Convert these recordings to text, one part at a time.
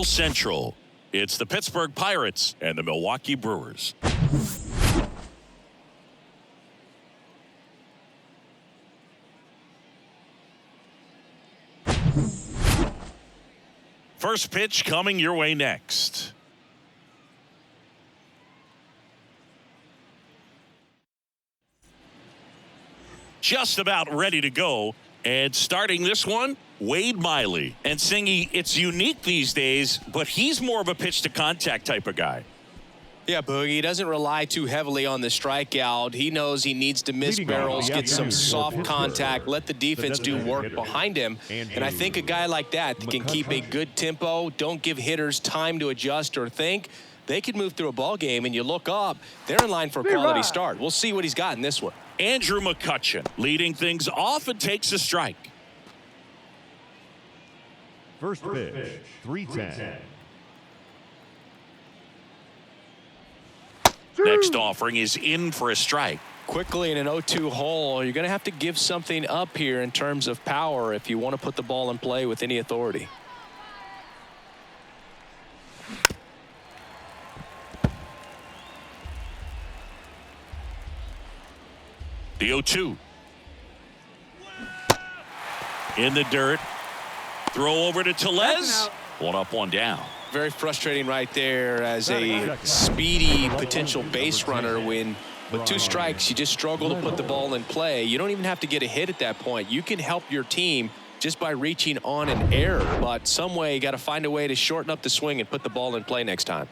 Central. It's the Pittsburgh Pirates and the Milwaukee Brewers. First pitch coming your way next. Just about ready to go. And starting this one, Wade Miley. And Singy, it's unique these days, but he's more of a pitch-to-contact type of guy. Yeah, Boogie, he doesn't rely too heavily on the strikeout. He knows he needs to miss barrels, get some soft contact, let the defense do work behind him. And I think a guy like that can keep a good tempo, don't give hitters time to adjust or think. They could move through a ball game, and you look up, they're in line for a quality start. We'll see what he's got in this one. Andrew McCutchen leading things off and takes a strike. First pitch, 3-10. Next offering is in for a strike. Quickly in an 0-2 hole, you're going to have to give something up here in terms of power if you want to put the ball in play with any authority. The 0-2. In the dirt. Throw over to Tellez. One up, one down. Very frustrating right there as a speedy potential base runner when with 2 strikes you just struggle to put the ball in play. You don't even have to get a hit at that point. You can help your team just by reaching on an error, but some way you got to find a way to shorten up the swing and put the ball in play next time.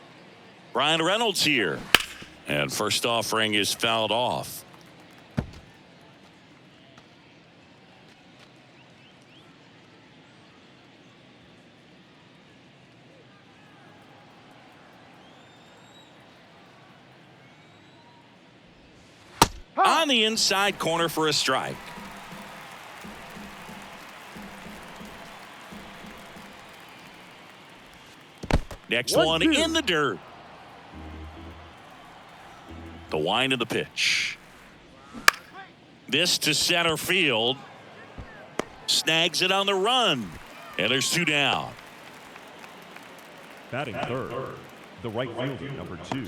Brian Reynolds here, and first offering is fouled off. On the inside corner for a strike. Next one in the dirt. The wind of the pitch. This to center field. Snags it on the run. And there's 2 down. Batting third, the right fielder, number 2,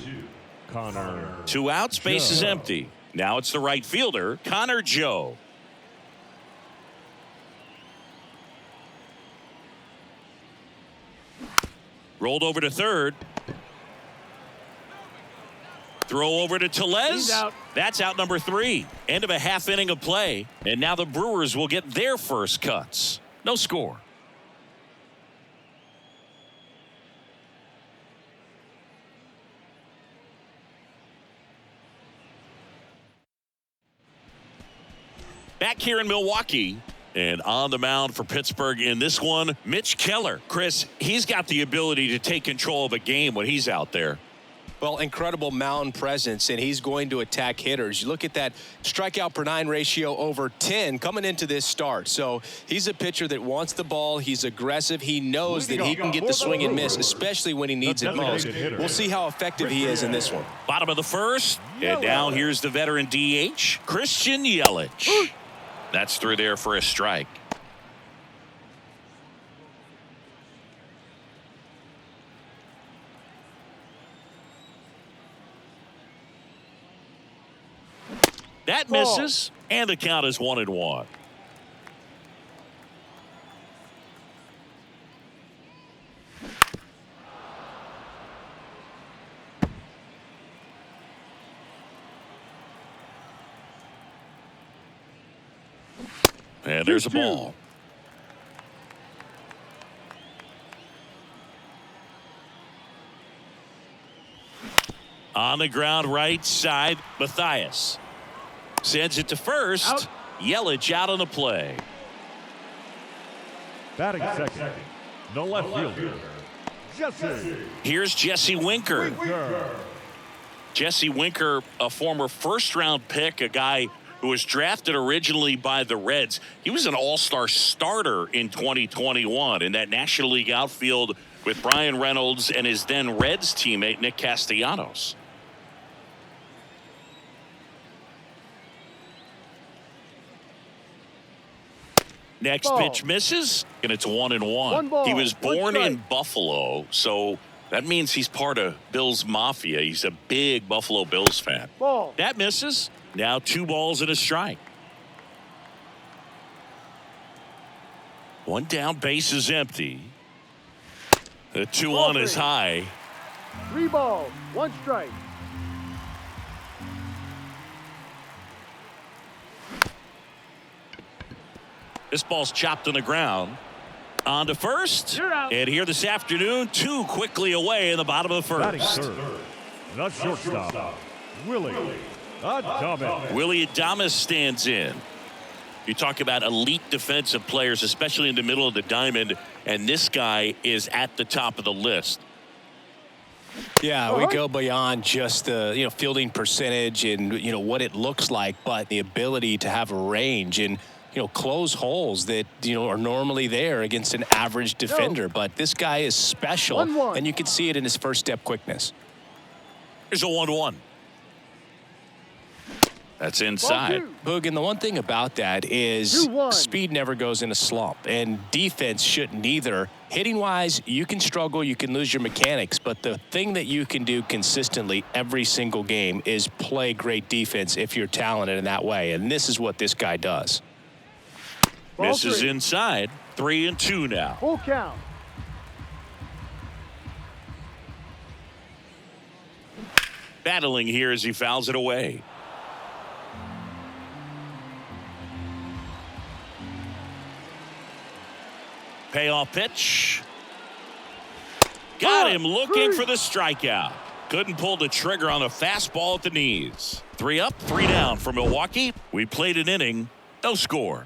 Connor. 2 outs, base is empty. Now it's the right fielder, Connor Joe. Rolled over to third. Throw over to Tellez. That's out number 3. End of a half inning of play. And now the Brewers will get their first cuts. No score. Back here in Milwaukee, and on the mound for Pittsburgh in this one, Mitch Keller. Chris, he's got the ability to take control of a game when he's out there. Well, incredible mound presence, and he's going to attack hitters. You look at that strikeout per 9 ratio over 10 coming into this start. So he's a pitcher that wants the ball. He's aggressive. He knows that he can get the swing and miss, especially when he needs it most. We'll see how effective he is in this one. Bottom of the first, and now here's the veteran DH, Christian Yelich. That's through there for a strike. That misses, and the count is 1-1. And there's a ball. On the ground right side, Matthias sends it to first. Out. Yelich out on the play. Batting second, the left fielder, Jesse. Here's Jesse Winker. Jesse Winker, a former first-round pick, a guy who was drafted originally by the Reds. He was an all-star starter in 2021 in that National League outfield with Brian Reynolds and his then Reds teammate Nick Castellanos. Next pitch misses, and it's 1-1. He was born in Buffalo, so that means he's part of Bills Mafia. He's a big Buffalo Bills fan. That misses. Now 2 balls and a strike. 1 down, base is empty. The 2-1 is high. 3 balls, 1 strike. This ball's chopped on the ground. On to first. And here this afternoon, 2 quickly away in the bottom of the Batting first. third, the shortstop, Willie Adames. Willie Adames stands in. You talk about elite defensive players, especially in the middle of the diamond, and this guy is at the top of the list. Yeah, we go beyond just the fielding percentage and what it looks like, but the ability to have a range and close holes that are normally there against an average defender. But this guy is special, and you can see it in his first step quickness. Here's a 1-1. That's inside. Boog, and the one thing about that is speed never goes in a slump, and defense shouldn't either. Hitting-wise, you can struggle, you can lose your mechanics, but the thing that you can do consistently every single game is play great defense if you're talented in that way, and this is what this guy does. Misses inside. 3-2 now. Full count. Battling here as he fouls it away. Payoff pitch. Got him looking for the strikeout. Couldn't pull the trigger on the fastball at the knees. 3 up, 3 down for Milwaukee. We played an inning. No score.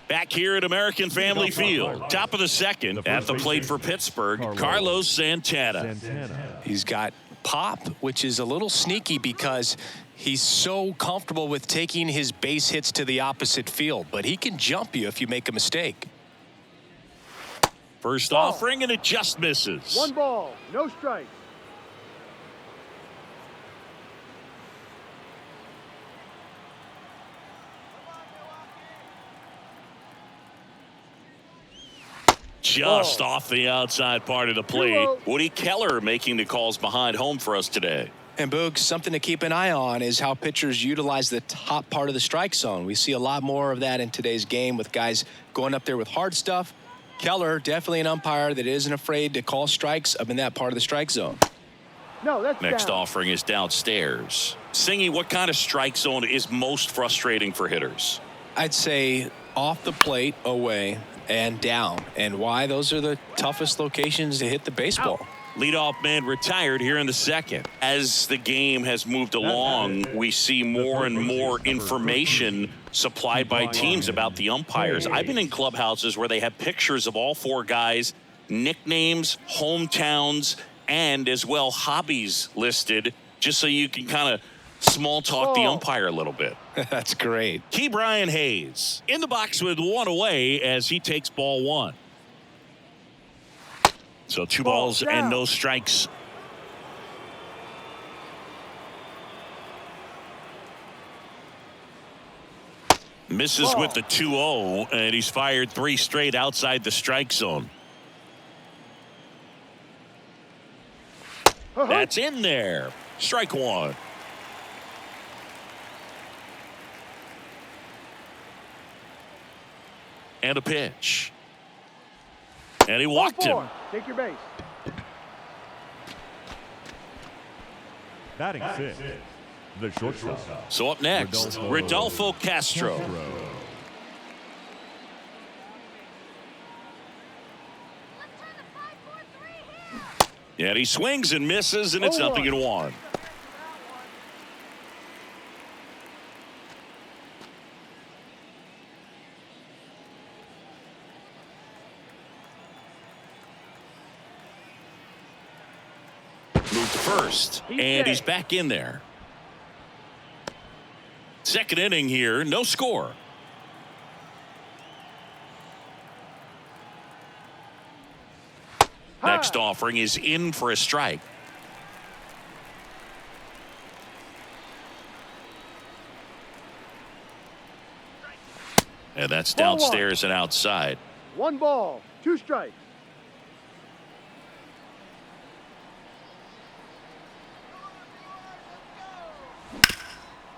Back here at American Family Field. Top of the second. At the plate for Pittsburgh, Carlos Santana. He's got pop, which is a little sneaky because he's so comfortable with taking his base hits to the opposite field, but he can jump you if you make a mistake. First offering, and it just misses. 1 ball, no strike. Just off the outside part of the plate. Woody Keller making the calls behind home for us today. And Boog, something to keep an eye on is how pitchers utilize the top part of the strike zone. We see a lot more of that in today's game with guys going up there with hard stuff. Keller, definitely an umpire that isn't afraid to call strikes up in that part of the strike zone. No, that's Next down. offering is downstairs. Singy, what kind of strike zone is most frustrating for hitters? I'd say off the plate, away, and down. And why? Those are the toughest locations to hit the baseball. Leadoff man retired here in the second. As the game has moved along, we see more and more information supplied by teams about the umpires. I've been in clubhouses where they have pictures of all 4 guys, nicknames, hometowns, and as well hobbies listed, just so you can kind of small talk the umpire a little bit. That's great. Key Brian Hayes in the box with 1 away as he takes ball 1. So 2 balls and no strikes. Misses with the 2-0, and he's fired 3 straight outside the strike zone. That's in there. Strike 1. And a pitch. And he walked him. Take your base. Batting 6, the shortstop. So up next, Rodolfo Castro. And he swings and misses, and it's 0-1. Moved to first, and he's back in there. Second inning here, no score. Next offering is in for a strike. And that's Ball downstairs and outside. 1 ball, 2 strikes.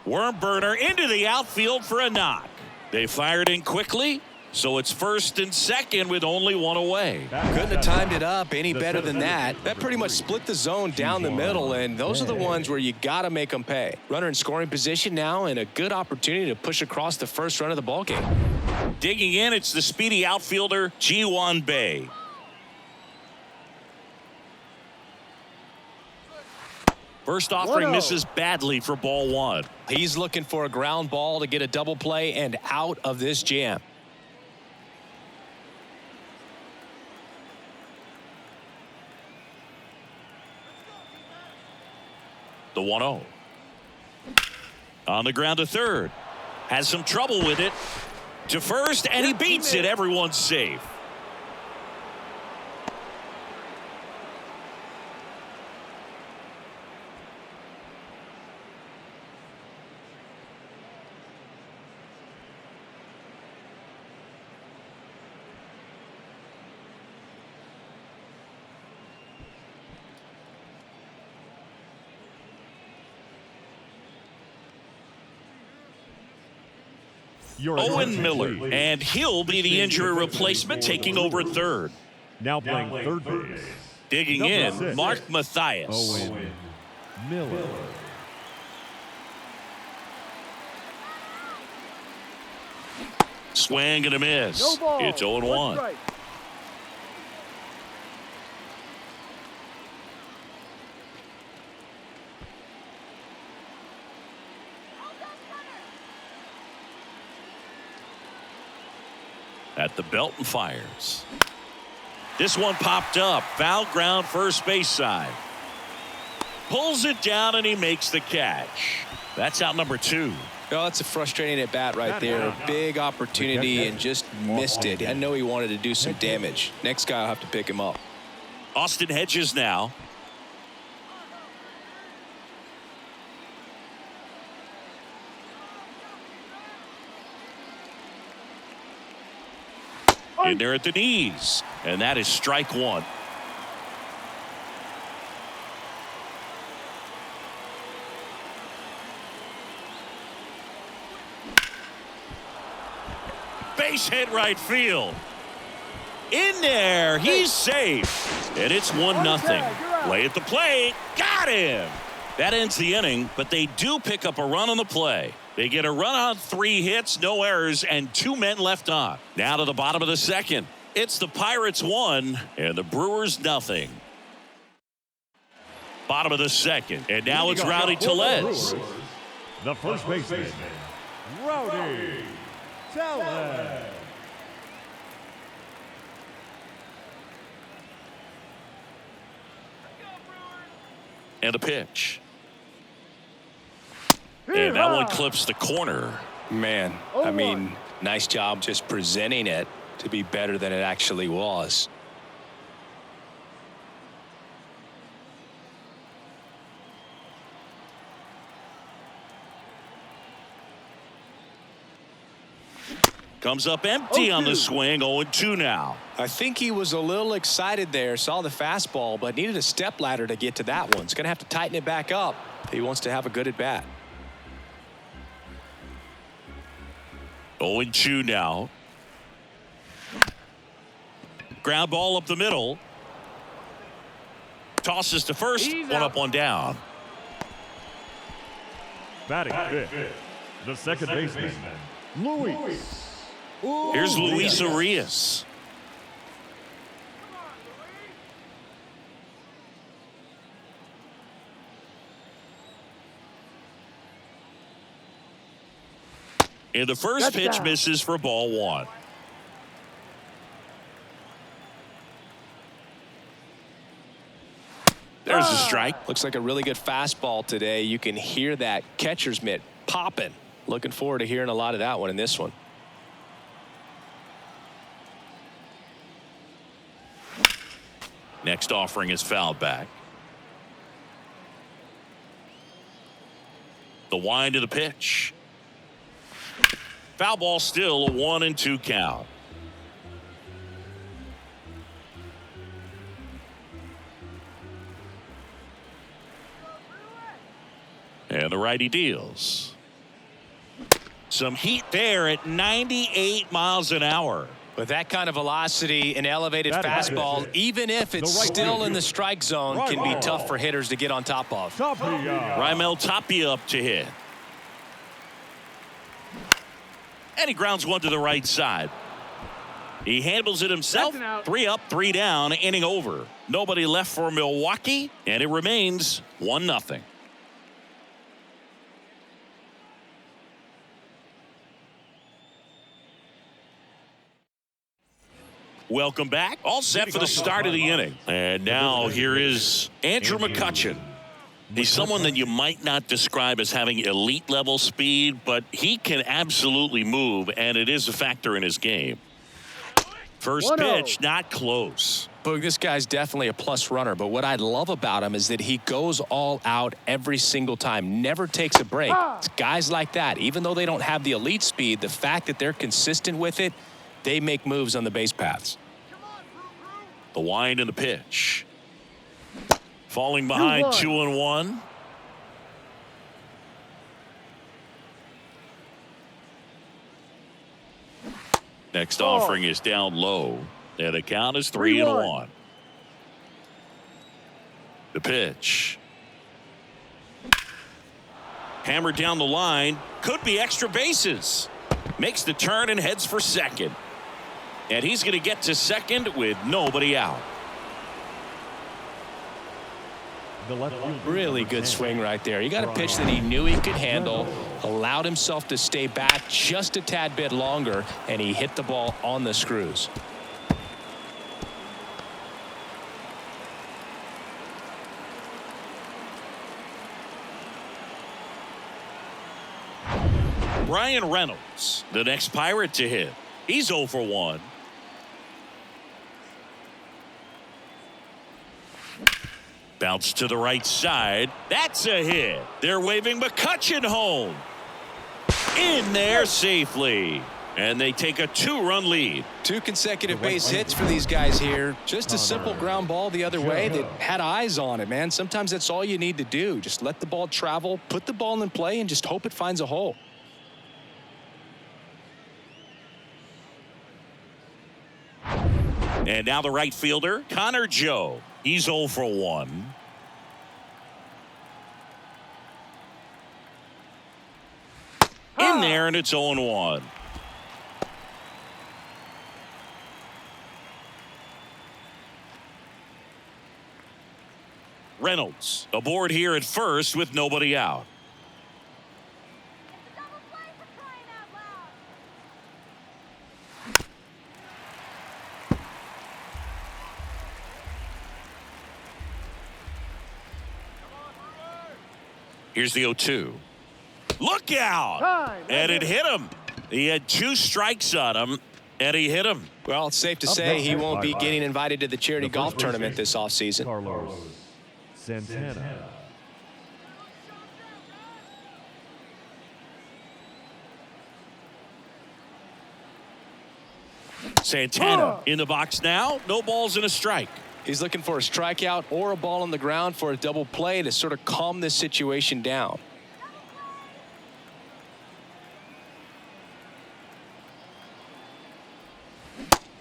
Worm burner into the outfield for a knock. They fired in quickly, so it's first and second with only 1 away. Couldn't have timed it up any better than that. That pretty much split the zone down the middle, and those are the ones where you got to make them pay. Runner in scoring position now, and a good opportunity to push across the first run of the ballgame. Digging in, it's the speedy outfielder, Ji-Hwan Bae. First offering 1-0. misses badly for ball 1. He's looking for a ground ball to get a double play and out of this jam. The 1-0. On the ground to third. Has some trouble with it. To first, and he beats it. Everyone's safe. Owen Miller, and he'll be the injury replacement, taking over third. Now playing third base. Digging in, 6. Mark Mathias. Owen Miller. Swing and a miss. No ball. It's 0-1. 1 strike. At the belt and fires. This one popped up. Foul ground, first base side. Pulls it down and he makes the catch. That's out number 2. Oh, that's a frustrating at bat right there. A big opportunity and just missed it. I know he wanted to do some damage. Next guy will have to pick him up. Austin Hedges now. In there at the knees. And that is strike 1. Base hit right field. In there. He's safe. And it's 1-0. Play at the plate. Got him. That ends the inning, but they do pick up a run on the play. They get a run on 3 hits, no errors, and 2 men left on. Now to the bottom of the second. It's the Pirates 1 and the Brewers 0. Bottom of the second, and now it's Rowdy Tellez. The first baseman, Rowdy Tellez. And a pitch. And that one clips the corner. Man, I mean, nice job just presenting it to be better than it actually was. Comes up empty on the swing. 0-2 now. I think he was a little excited there, saw the fastball, but needed a step ladder to get to that one. He's going to have to tighten it back up if he wants to have a good at bat. 0-2 now. Ground ball up the middle. Tosses to first. One up, one down. Batting fifth, the second baseman, Luis. Here's Luis Arias. And the first pitch misses for ball 1. There's a strike. Looks like a really good fastball today. You can hear that catcher's mitt popping. Looking forward to hearing a lot of that one in this one. Next offering is fouled back. The wind of the pitch. Foul ball, still a 1-2 count. And the righty deals. Some heat there at 98 miles an hour. With that kind of velocity, an elevated fastball, even if it's still in the strike zone, can be tough for hitters to get on top of. Raimel Tapia up to hit. And he grounds one to the right side. He handles it himself. 3 up, 3 down, inning over. Nobody left for Milwaukee, and it remains 1-0. Welcome back. All set for the start of the inning. And now here is Andrew McCutchen. He's someone that you might not describe as having elite level speed, but he can absolutely move, and it is a factor in his game. First pitch, not close. Boog, this guy's definitely a plus runner, but what I love about him is that he goes all out every single time, never takes a break. It's guys like that, even though they don't have the elite speed, the fact that they're consistent with it, they make moves on the base paths. The wind and the pitch. Falling behind 2-1. Next offering is down low. And the count is 3-1. The pitch. Hammered down the line. Could be extra bases. Makes the turn and heads for second. And he's going to get to second with nobody out. Really good swing right there. He got a pitch that he knew he could handle, allowed himself to stay back just a tad bit longer, and he hit the ball on the screws. Brian Reynolds, the next Pirate to hit. He's 0 for 1. Bounce to the right side. That's a hit. They're waving McCutchen home. In there safely. And they take a 2-run lead. 2 consecutive base hits for these guys here. Just a simple ground ball the other way that had eyes on it, man. Sometimes that's all you need to do. Just let the ball travel, put the ball in play, and just hope it finds a hole. And now the right fielder, Connor Joe. He's 0 for 1. In there, and it's 0-1. Reynolds aboard here at first with nobody out. Here's the 0-2. Look out! And it hit him. He had 2 strikes on him, and he hit him. Well, it's safe to say he won't be getting invited to the charity golf tournament this offseason. Carlos Santana. Santana in the box now. No balls and a strike. He's looking for a strikeout or a ball on the ground for a double play to sort of calm this situation down.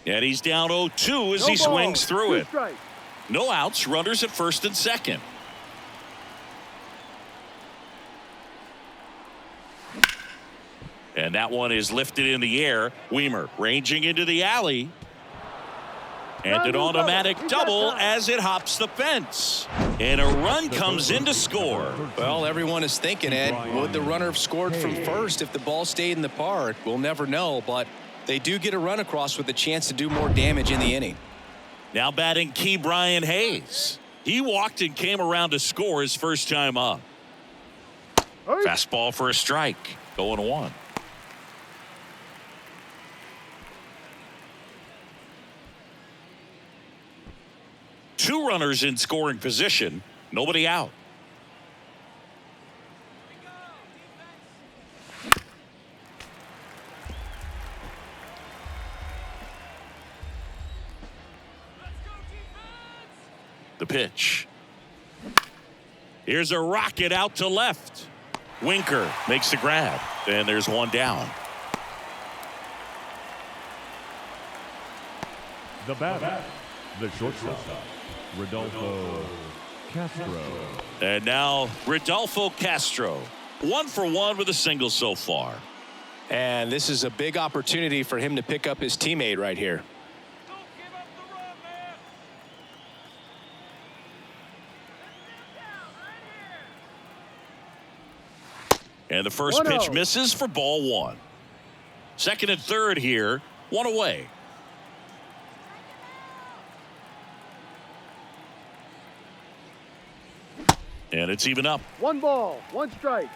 And he's down 0-2 as he swings through it. No outs, runners at first and second. And that one is lifted in the air. Weimer ranging into the alley. And an automatic double as it hops the fence. And a run comes in to score. Well, everyone is thinking, Ed, would the runner have scored from first if the ball stayed in the park? We'll never know, but they do get a run across with a chance to do more damage in the inning. Now batting Key Brian Hayes. He walked and came around to score his first time up. Fastball for a strike. 0-1. Two runners in scoring position. Nobody out. The pitch. Here's a rocket out to left. Winker makes the grab, and there's one down. The batter, the shortstop, Rodolfo Castro. And now Rodolfo Castro, 1 for 1 with a single so far. And this is a big opportunity for him to pick up his teammate right here. And the first pitch misses for ball 1. Second and third here, 1 away. And it's even up. 1 ball, 1 strike.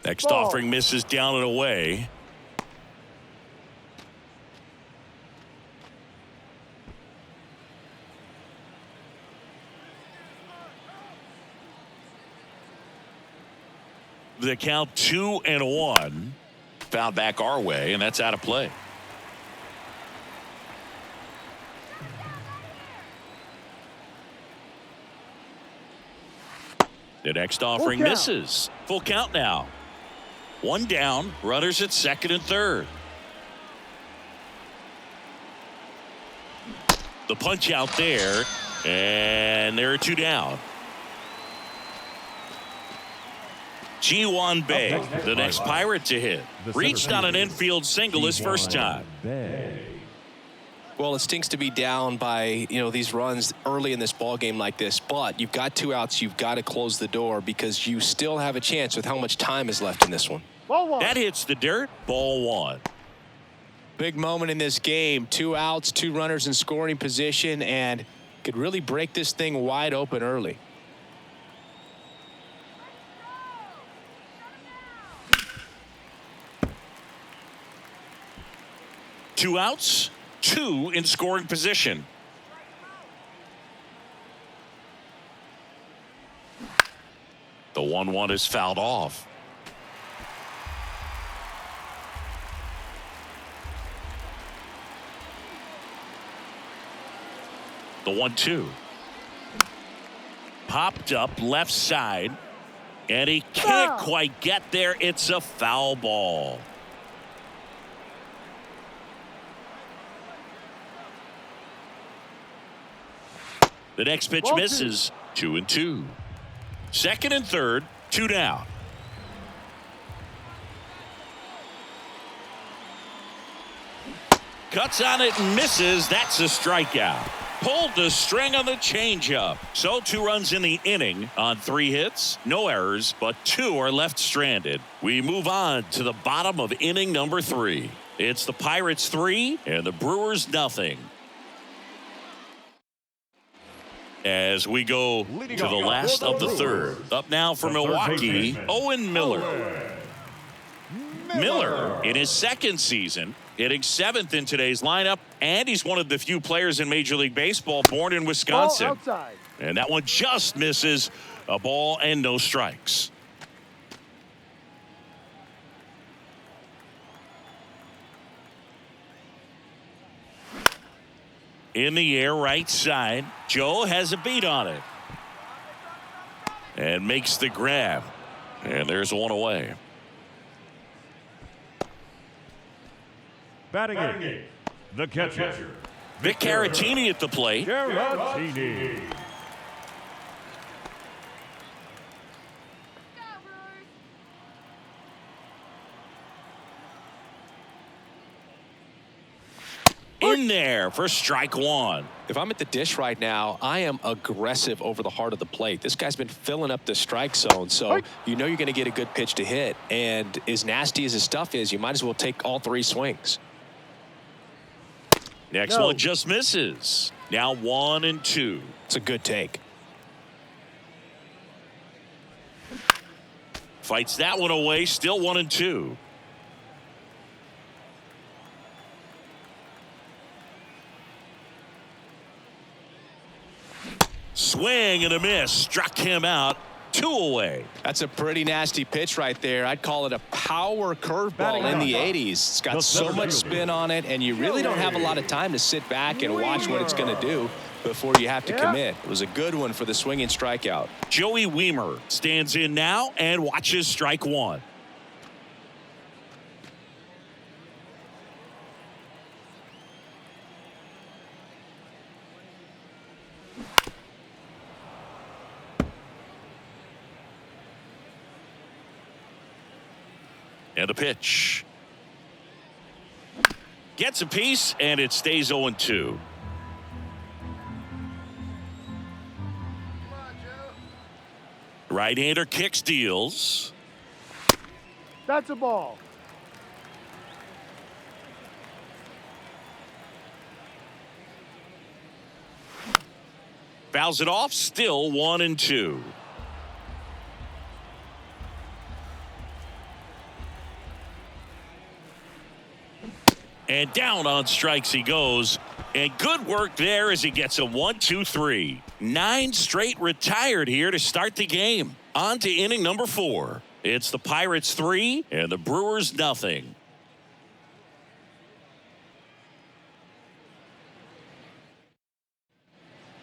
Next offering misses down and away. The count 2-1. Found back our way, and that's out of play. The next offering misses. Full count now. 1 down, runners at second and third. The punch out there, and there are 2 down. Ji-Hwan Bae, the next Pirate to hit. Reached on an infield single his first time. Well, it stinks to be down by, these runs early in this ball game like this, but you've got 2 outs. You've got to close the door because you still have a chance with how much time is left in this one. Ball 1. That hits the dirt. Ball 1. Big moment in this game. 2 outs, 2 runners in scoring position, and could really break this thing wide open early. Two outs, 2 in scoring position. The 1-1 is fouled off. The 1-2. Popped up left side, and he can't quite get there. It's a foul ball. The next pitch misses. 2-2. Second and third, 2 down. Cuts on it and misses. That's a strikeout. Pulled the string on the changeup. So 2 runs in the inning on 3 hits. No errors, but 2 are left stranded. We move on to the bottom of inning number 3. It's the Pirates 3 and the Brewers nothing. As we go to the last of the third. Up now for Milwaukee, Owen Miller. Miller, in his second season, hitting 7th in today's lineup, and he's one of the few players in Major League Baseball born in Wisconsin. Outside. And that one just misses. A ball and no strikes. In the air, right side. Joe has a beat on it. And makes the grab. And there's 1 away. Batting eight, the catcher. Vic Caratini at the plate. Caratini. In there for strike 1. If I'm at the dish right now, I am aggressive over the heart of the plate. This guy's been filling up the strike zone, so you know you're going to get a good pitch to hit. And as nasty as his stuff is, you might as well take all 3 swings. Next one just misses. Now 1-2. It's a good take. Fights that one away. Still 1-2. Swing and a miss. Struck him out. 2 away. That's a pretty nasty pitch right there. I'd call it a power curveball in the 80s. It's got so much spin on it, and you really don't have a lot of time to sit back and watch what it's going to do before you have to commit. It was a good one for the swinging strikeout. Joey Weimer stands in now and watches strike 1. And a pitch. Gets a piece, and it stays 0-2. Right-hander kicks, deals. That's a ball. Fouls it off, still 1-2. And down on strikes he goes. And good work there as he gets a 1-2-3. 9 straight retired here to start the game. On to inning number 4. It's the Pirates 3 and the Brewers nothing.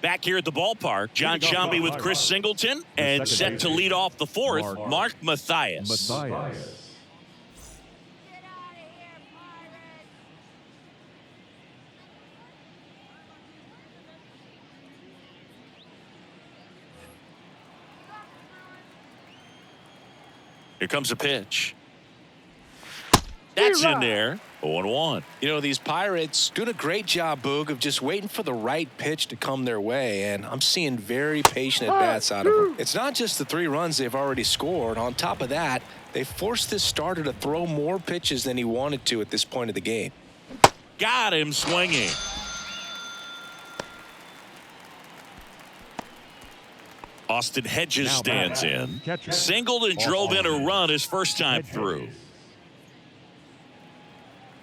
Back here at the ballpark, John Shambi with Chris Singleton, and set to lead off the 4th, Mark Mathias. Here comes a pitch. That's in there. 0-1. You know, these Pirates doing a great job, Boog, of just waiting for the right pitch to come their way, and I'm seeing very patient at-bats out of them. It's not just the 3 runs they've already scored. On top of that, they forced this starter to throw more pitches than he wanted to at this point of the game. Got him swinging. Austin Hedges stands in. Singled and drove in a run his first time through.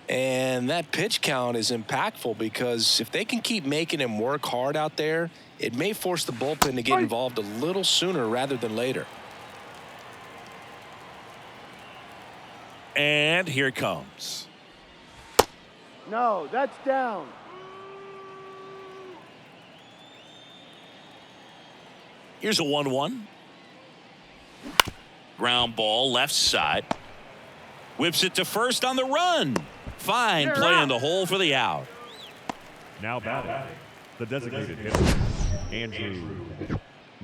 And that pitch count is impactful because if they can keep making him work hard out there, it may force the bullpen to get involved a little sooner rather than later. And here it comes. No, that's down. Here's a 1-1. Ground ball left side. Whips it to first on the run. Fine play in the hole for the out. Now batting, the designated hitter, Andrew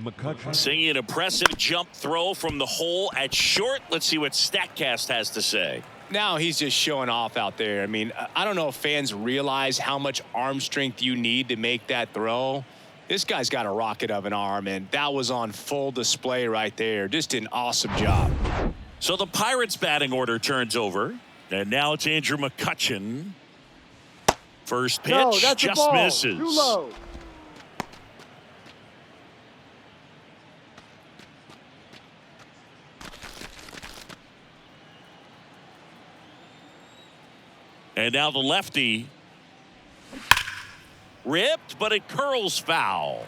McCutcheon. Seeing an impressive jump throw from the hole at short. Let's see what StatCast has to say. Now he's just showing off out there. I mean, I don't know if fans realize how much arm strength you need to make that throw. This guy's got a rocket of an arm, and that was on full display right there. Just an awesome job. So the Pirates batting order turns over, and now it's Andrew McCutcheon. First pitch just misses. Too low. And now the lefty. Ripped, but it curls foul.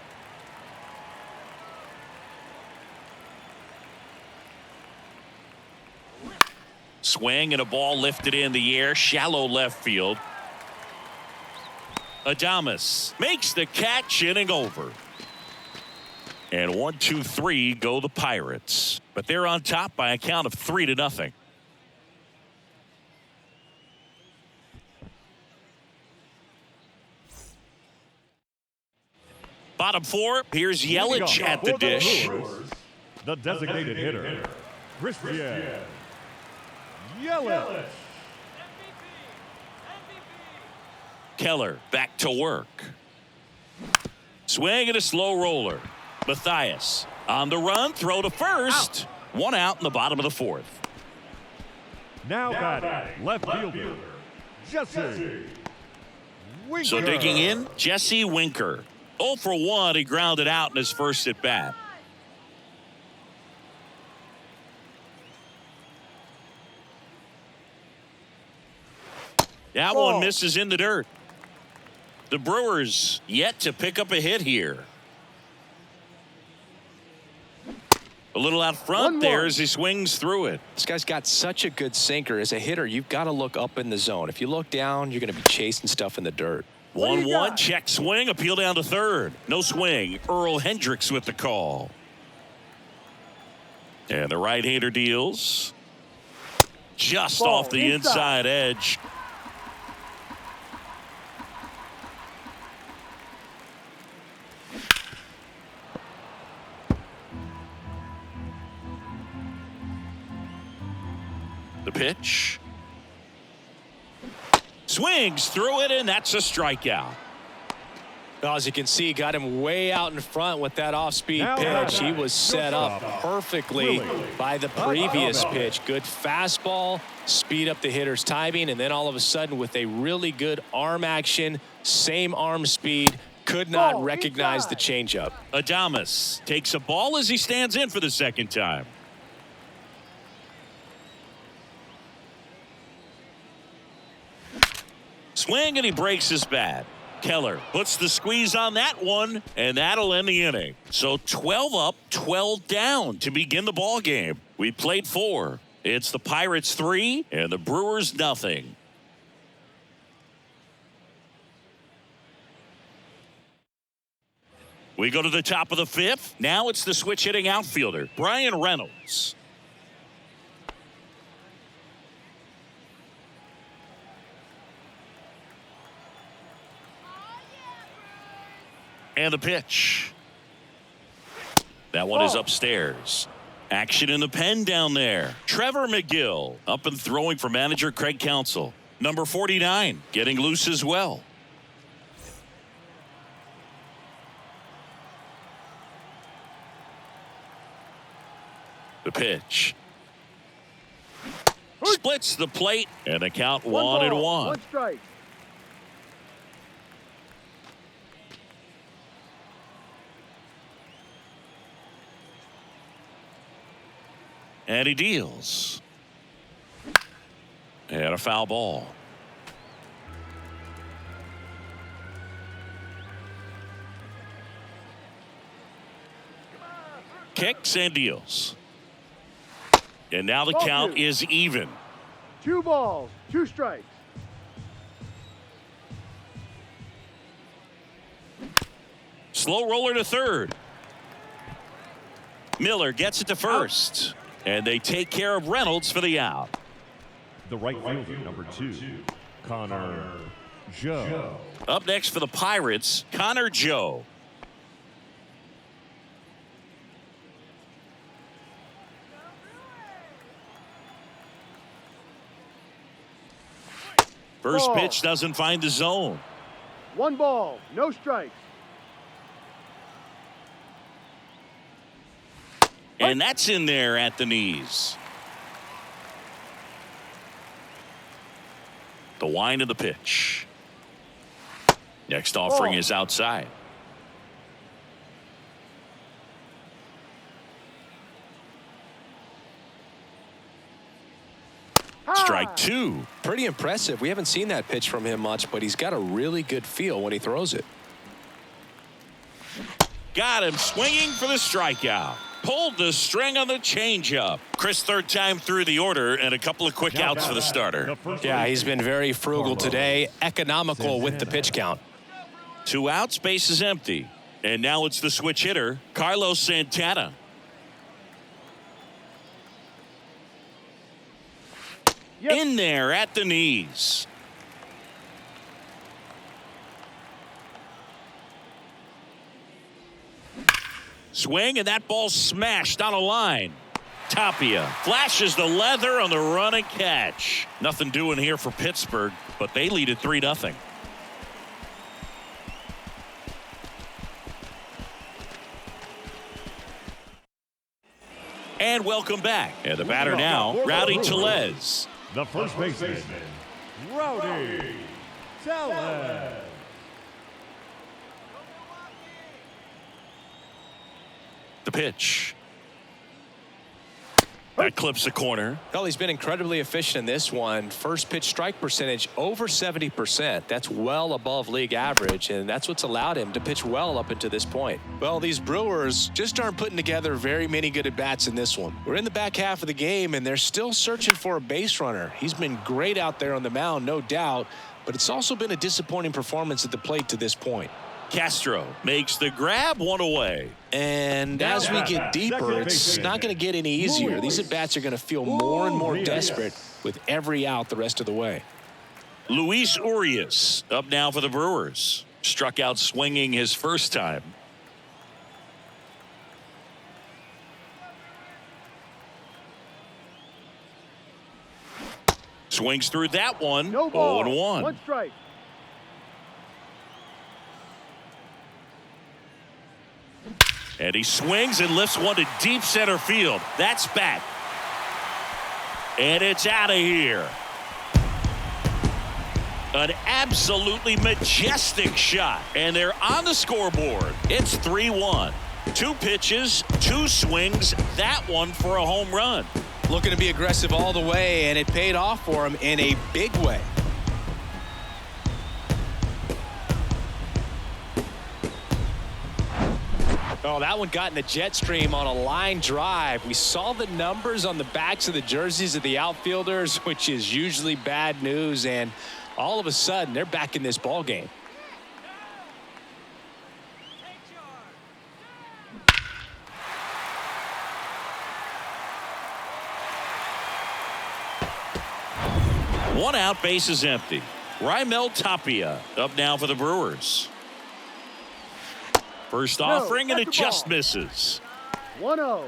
Swing and a ball lifted in the air, shallow left field. Adames makes the catch, inning over. And 1-2-3 go the Pirates. But they're on top by a count of 3-0. Bottom 4, here's Yelich at the dish. The designated hitter, Christian Yelich. Keller back to work. Swing and a slow roller. Mathias on the run, throw to first. One out in the bottom of the 4th. Now batting, left fielder, Jesse Winker. So digging in, Jesse Winker. 0 for 1, he grounded out in his first at bat. That one misses in the dirt. The Brewers yet to pick up a hit here. A little out front there as he swings through it. This guy's got such a good sinker. As a hitter, you've got to look up in the zone. If you look down, you're going to be chasing stuff in the dirt. 1-1, check swing, appeal down to third. No swing. Earl Hendricks with the call. And the right-hander deals. Just off the inside edge. The pitch. Swings through it, and that's a strikeout. Well, as you can see, got him way out in front with that off-speed pitch. He was set up perfectly by the previous pitch. Good fastball, speed up the hitter's timing, and then all of a sudden with a really good arm action, same arm speed, could not recognize the changeup. Adames takes a ball as he stands in for the second time. Swing, and he breaks his bat. Keller puts the squeeze on that one, and that'll end the inning. So 12 up, 12 down to begin the ball game. We played 4. It's the Pirates 3 and the Brewers nothing. We go to the top of the 5th. Now it's the switch hitting outfielder, Brian Reynolds. And the pitch. That one is upstairs. Action in the pen down there. Trevor McGill up and throwing for manager Craig Counsell. Number 49 getting loose as well. The pitch. Splits the plate, and the count 1-1. One strike. And he deals. And a foul ball. Kicks and deals. And now the count is even. 2 balls, 2 strikes. Slow roller to third. Miller gets it to first. And they take care of Reynolds for the out. The right fielder, number 2, Connor Joe. Up next for the Pirates, Connor Joe. First pitch doesn't find the zone. 1 ball, no strikes. And that's in there at the knees. The wind of the pitch. Next offering is outside. Strike 2. Pretty impressive. We haven't seen that pitch from him much, but he's got a really good feel when he throws it. Got him swinging for the strikeout. Pulled the string on the changeup. Chris, third time through the order, and a couple of quick outs for the starter. Yeah, he's been very frugal today. Economical with the pitch count. 2 outs, base is empty. And now it's the switch hitter, Carlos Santana. In there at the knees. Swing, and that ball smashed on a line. Tapia flashes the leather on the run and catch. Nothing doing here for Pittsburgh, but they lead at 3-0. And welcome back. And the batter now, Rowdy Tellez. The first baseman, Rowdy Tellez. The pitch. That clips the corner. Well, he's been incredibly efficient in this one. First pitch strike percentage over 70%. That's well above league average, and that's what's allowed him to pitch well up until this point. Well, these Brewers just aren't putting together very many good at-bats in this one. We're in the back half of the game, and they're still searching for a base runner. He's been great out there on the mound, no doubt, but it's also been a disappointing performance at the plate to this point. Castro makes the grab, one away. And as we get deeper, it's not going to get any easier. These at-bats are going to feel more and more desperate with every out the rest of the way. Luis Urias up now for the Brewers. Struck out swinging his first time. Swings through that one. No ball. 0-1. One strike. And he swings and lifts one to deep center field. That's back. And it's out of here. An absolutely majestic shot. And they're on the scoreboard. It's 3-1. 2 pitches, 2 swings. That one for a home run. Looking to be aggressive all the way, and it paid off for him in a big way. Oh, that one got in the jet stream on a line drive. We saw the numbers on the backs of the jerseys of the outfielders, which is usually bad news, and all of a sudden they're back in this ball game. One out, base is empty. Raimel Tapia up now for the Brewers. First offering and it just misses. 1-0.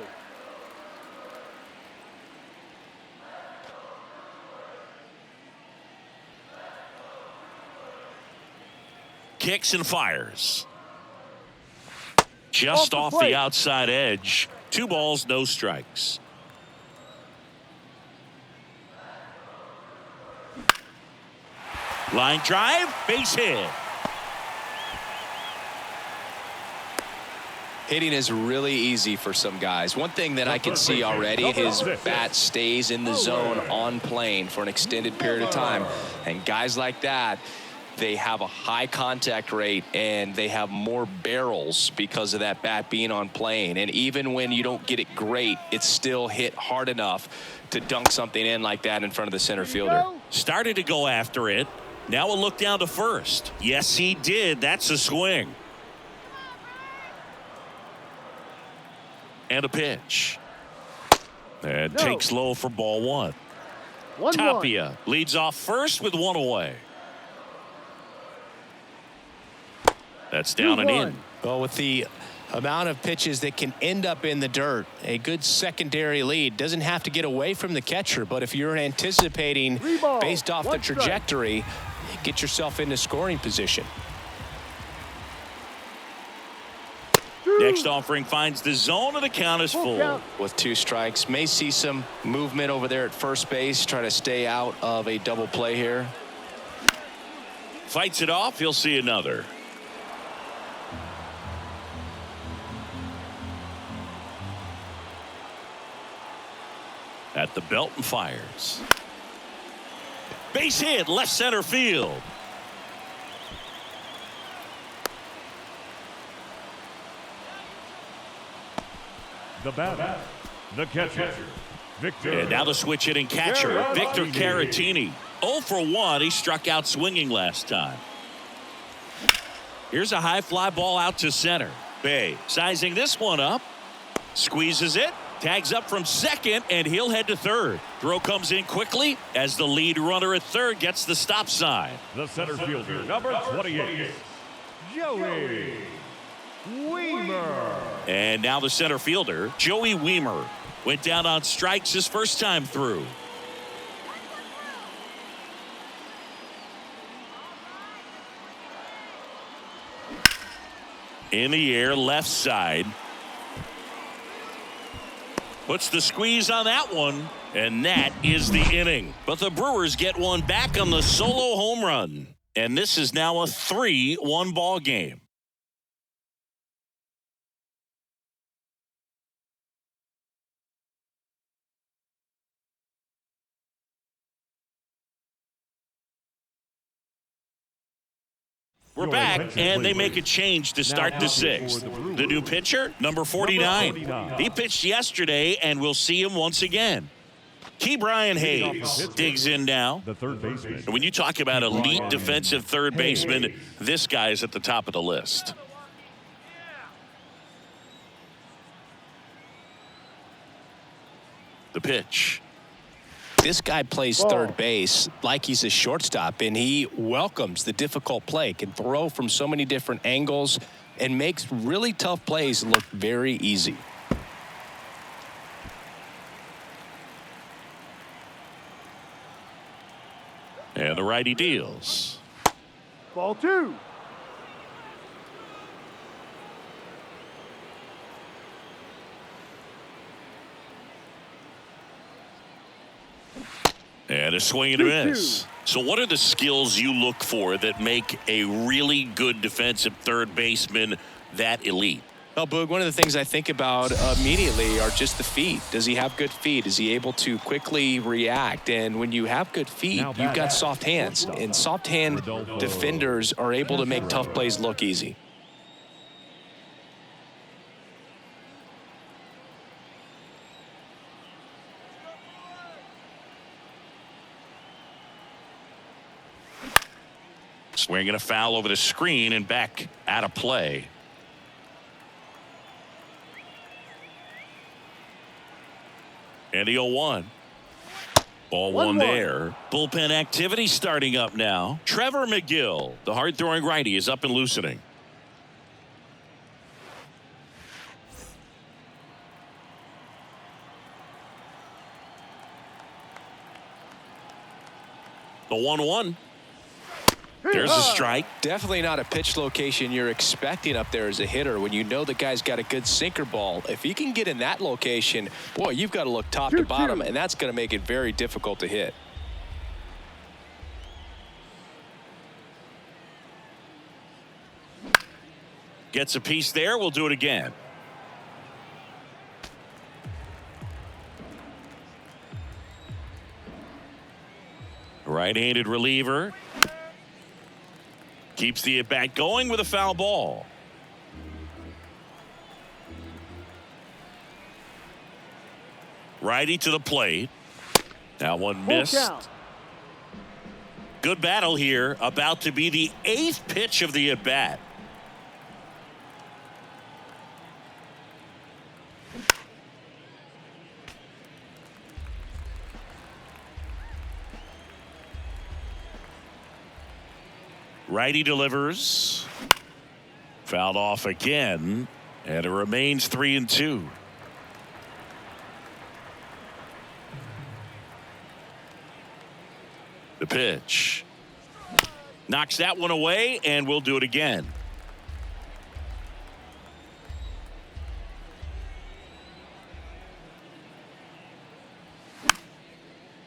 Kicks and fires. Just off the outside edge. 2 balls, no strikes. Line drive, base hit. Hitting is really easy for some guys. One thing that I can see already, his bat stays in the zone on plane for an extended period of time. And guys like that, they have a high contact rate and they have more barrels because of that bat being on plane. And even when you don't get it great, it's still hit hard enough to dunk something in like that in front of the center fielder. Started to go after it. Now a look down to first. Yes, he did. That's a swing. And a pitch. And takes low for ball 1. Tapia leads off first with 1 away. That's down and in. Well, with the amount of pitches that can end up in the dirt, a good secondary lead doesn't have to get away from the catcher, but if you're anticipating based off the trajectory, get yourself into scoring position. Next offering finds the zone and the count is full. With 2 strikes, may see some movement over there at first base, try to stay out of a double play here. Fights it off, he'll see another. At the belt and fires. Base hit, left center field. The batter, the catcher, Victor. And now the switch hitting catcher, Victor Caratini. 0 for 1. He struck out swinging last time. Here's a high fly ball out to center. Bay sizing this one up. Squeezes it. Tags up from second, and he'll head to third. Throw comes in quickly as the lead runner at third gets the stop sign. The center fielder, number 28, Joey Weimer. And now the center fielder, Joey Weimer, went down on strikes his first time through. In the air, left side. Puts the squeeze on that one, and that is the inning. But the Brewers get one back on the solo home run. And this is now a 3-1 ball game. We're back, and they make a change to start the sixth. The new pitcher, number 49. He pitched yesterday, and we'll see him once again. Brian Hayes digs in now. The third baseman. And when you talk about elite defensive third baseman, this guy's at the top of the list. The pitch. This guy plays third base like he's a shortstop, and he welcomes the difficult play, can throw from so many different angles, and makes really tough plays look very easy. And the righty deals. Ball 2. And a swing and a miss. So what are the skills you look for that make a really good defensive third baseman that elite? Well, Boog, one of the things I think about immediately are just the feet. Does he have good feet? Is he able to quickly react? And when you have good feet, you've got soft hands. And soft hand defenders are able to make tough plays look easy. Swinging a foul over the screen and back out of play. And the 0-1. Ball one there. Bullpen activity starting up now. Trevor McGill, the hard-throwing righty, is up and loosening. The 1-1. There's a strike. Definitely not a pitch location you're expecting up there as a hitter when you know the guy's got a good sinker ball. If he can get in that location, boy, you've got to look top to bottom, and that's going to make it very difficult to hit. Gets a piece there. We'll do it again. Right-handed reliever. Keeps the at-bat going with a foul ball. Righty to the plate. That one missed. Good battle here. About to be the 8th pitch of the at-bat. Righty delivers. Fouled off again, and it remains 3-2. The pitch. Knocks that one away, and we'll do it again.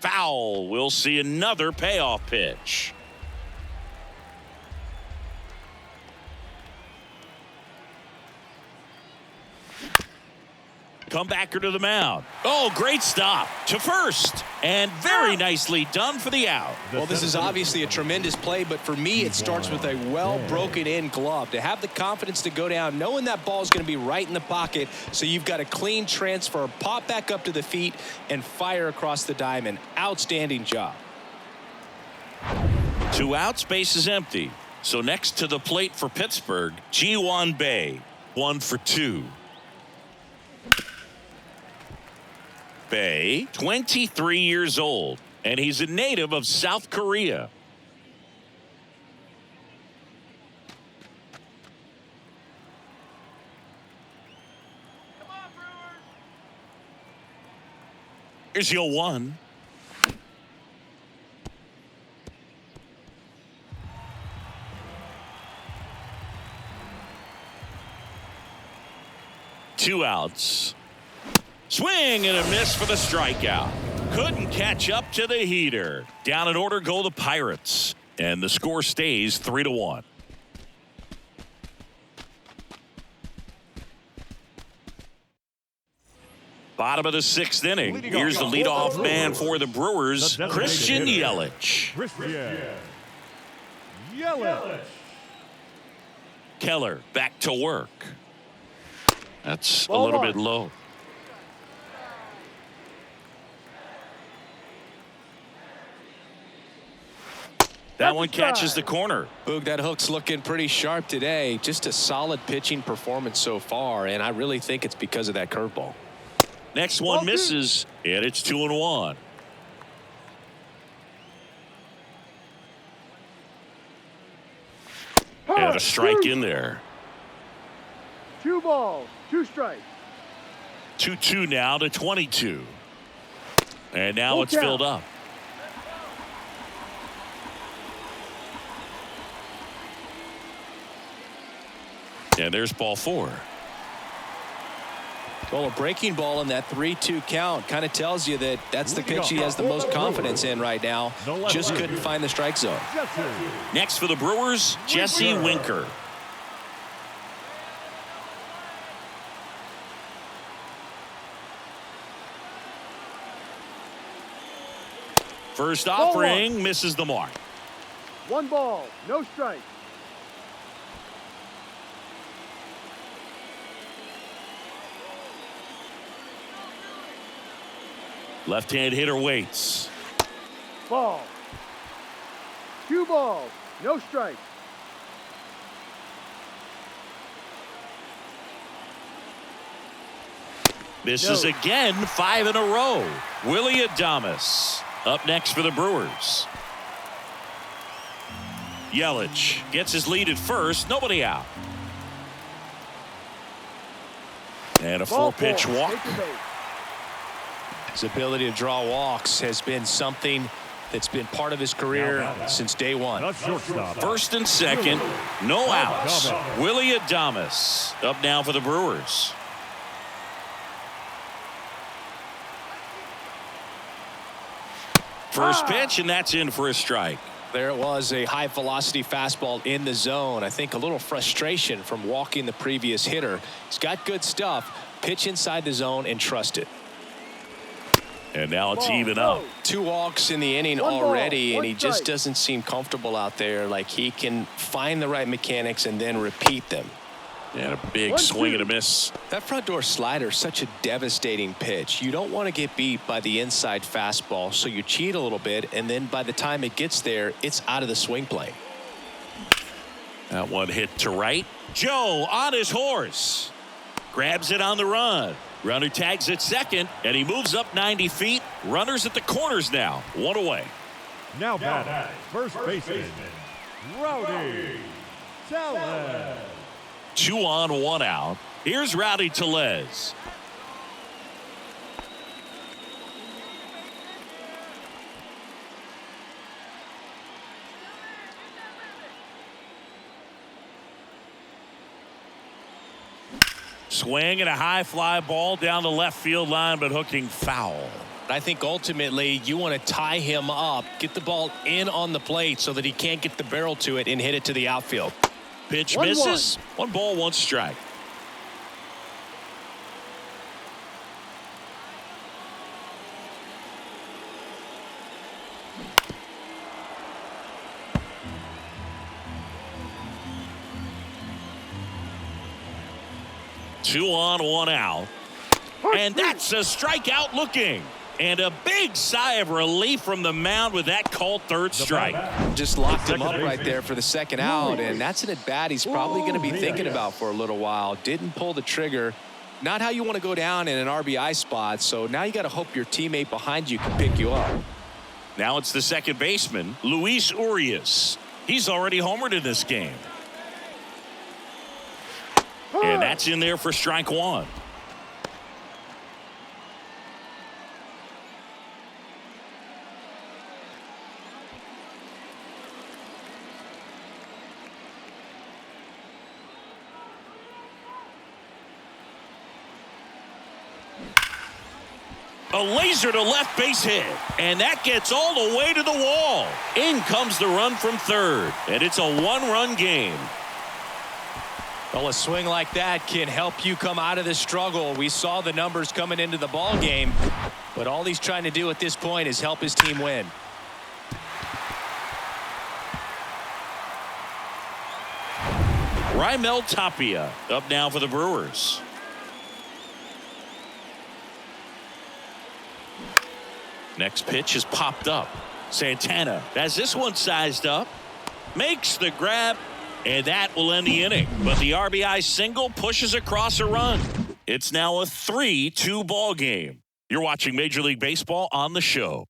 Foul. We'll see another payoff pitch. Comebacker to the mound. Oh, great stop to first. And very nicely done for the out. Well, this is obviously a tremendous play, but for me, it starts with a well-broken-in glove. To have the confidence to go down, knowing that ball is going to be right in the pocket, so you've got a clean transfer, pop back up to the feet, and fire across the diamond. Outstanding job. 2 outs, base is empty. So next to the plate for Pittsburgh, Ji-Hwan Bae, 1 for 2. Bae, 23 years old, and he's a native of South Korea. Here's your 1. Two outs. Swing and a miss for the strikeout. Couldn't catch up to the heater. Down in order go the Pirates. And the score stays 3-1. Bottom of the 6th inning. Here's the leadoff man for the Brewers, Christian Yelich. Keller back to work. That's a Ball little one. bit low. That one catches the corner. Boog, that hook's looking pretty sharp today. Just a solid pitching performance so far, and I really think it's because of that curveball. Next one misses, and it's 2-1. And a strike in there. 2 balls, 2 strikes. 2-2 now to 22. And now it's filled up. And there's ball 4. Well, a breaking ball in that 3-2 count kind of tells you that that's the pitch he has the most confidence in right now. Just couldn't find the strike zone. Next for the Brewers, Jesse Winker. First offering misses the mark. 1 ball, no strike. Left-hand hitter waits. Ball. 2 balls, no strike. Misses again, 5 in a row. Willie Adames up next for the Brewers. Yelich gets his lead at first. Nobody out. And a 4-pitch walk. His ability to draw walks has been something that's been part of his career since day one. First and second, no outs. Willie Adames up now for the Brewers. First pitch, and that's in for a strike. There it was, a high velocity fastball in the zone. I think a little frustration from walking the previous hitter. He's got good stuff. Pitch inside the zone and trust it. And now it's even up. 2 walks in the inning already, and he just doesn't seem comfortable out there. Like he can find the right mechanics and then repeat them. And a big swing and a miss. That front door slider is such a devastating pitch. You don't want to get beat by the inside fastball, so you cheat a little bit, and then by the time it gets there, it's out of the swing plane. That one hit to right. Joe on his horse. Grabs it on the run. Runner tags at second, and he moves up 90 feet. Runners at the corners now. 1 away. Now batting, first baseman, Rowdy Tellez. 2 on, 1 out. Here's Rowdy Tellez. Swing and a high fly ball down the left field line, but hooking foul. I think ultimately you want to tie him up, get the ball in on the plate so that he can't get the barrel to it and hit it to the outfield. Pitch misses. 1 ball, 1 strike. Two on, 1 out. And that's a strikeout looking. And a big sigh of relief from the mound with that called third strike. Just locked him up right there for the second out, and that's an at-bat he's probably going to be thinking about for a little while. Didn't pull the trigger. Not how you want to go down in an RBI spot, so now you got to hope your teammate behind you can pick you up. Now it's the second baseman, Luis Urias. He's already homered in this game. And that's in there for strike 1. A laser to left base hit, and that gets all the way to the wall. In comes the run from third, and it's a 1-run game. Well, a swing like that can help you come out of the struggle. We saw the numbers coming into the ball game, but all he's trying to do at this point is help his team win. Raimel Tapia up now for the Brewers. Next pitch is popped up. Santana has this one sized up. Makes the grab. And that will end the inning. But the RBI single pushes across a run. It's now a 3-2 ball game. You're watching Major League Baseball on the show.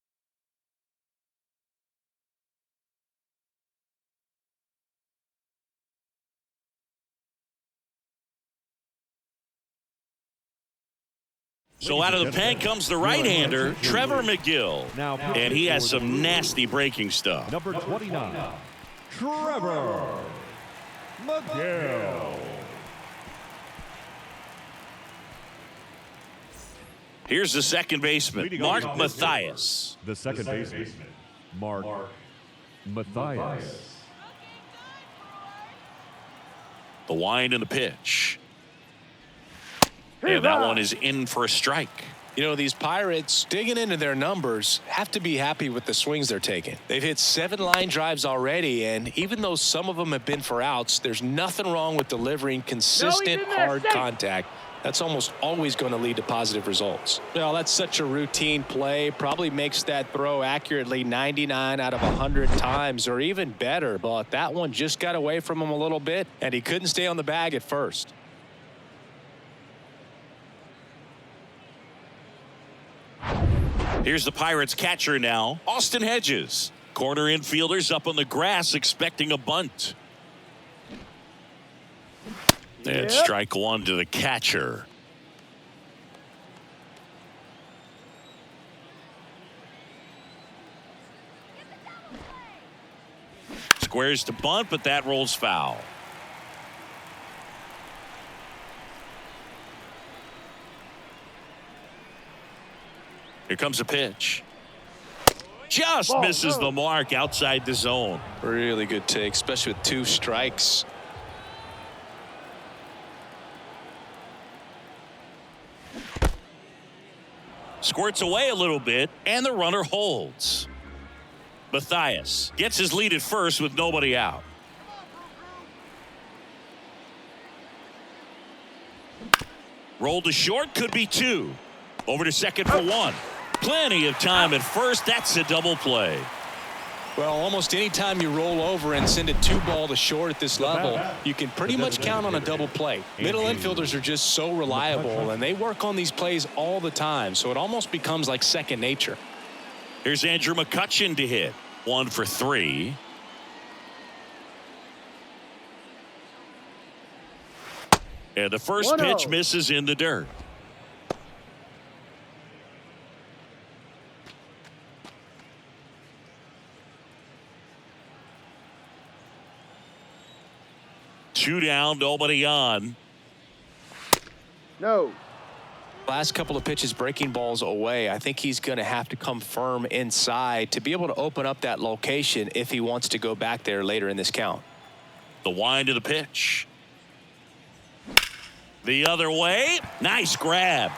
So out of the pen comes the right-hander, Trevor McGill. And he has some nasty breaking stuff. Number 29, Trevor McGill. Here's the second baseman, Mark Mathias. The second baseman, Mark Mathias. The wind and the pitch. And that one is in for a strike. You know, these Pirates, digging into their numbers, have to be happy with the swings they're taking. They've hit 7 line drives already, and even though some of them have been for outs, there's nothing wrong with delivering consistent, hard contact. That's almost always going to lead to positive results. Well, that's such a routine play. Probably makes that throw accurately 99 out of 100 times or even better, but that one just got away from him a little bit, and he couldn't stay on the bag at first. Here's the Pirates catcher now, Austin Hedges. Corner infielders up on the grass expecting a bunt. And strike one to the catcher. Squares to bunt, but that rolls foul. Here comes a pitch. Just misses the mark outside the zone. Really good take, especially with 2 strikes. Squirts away a little bit, and the runner holds. Mathias gets his lead at first with nobody out. Rolled to short, could be 2. Over to second for 1. Plenty of time at first. That's a double play. Well, almost any time you roll over and send a 2-ball to short at this level, you can pretty much count on a double play. Middle infielders are just so reliable, and they work on these plays all the time, so it almost becomes like second nature. Here's Andrew McCutchen to hit. 1 for 3. And the first pitch misses in the dirt. Two down, nobody on. No. Last couple of pitches breaking balls away. I think he's going to have to come firm inside to be able to open up that location if he wants to go back there later in this count. The wind of the pitch. The other way. Nice grab.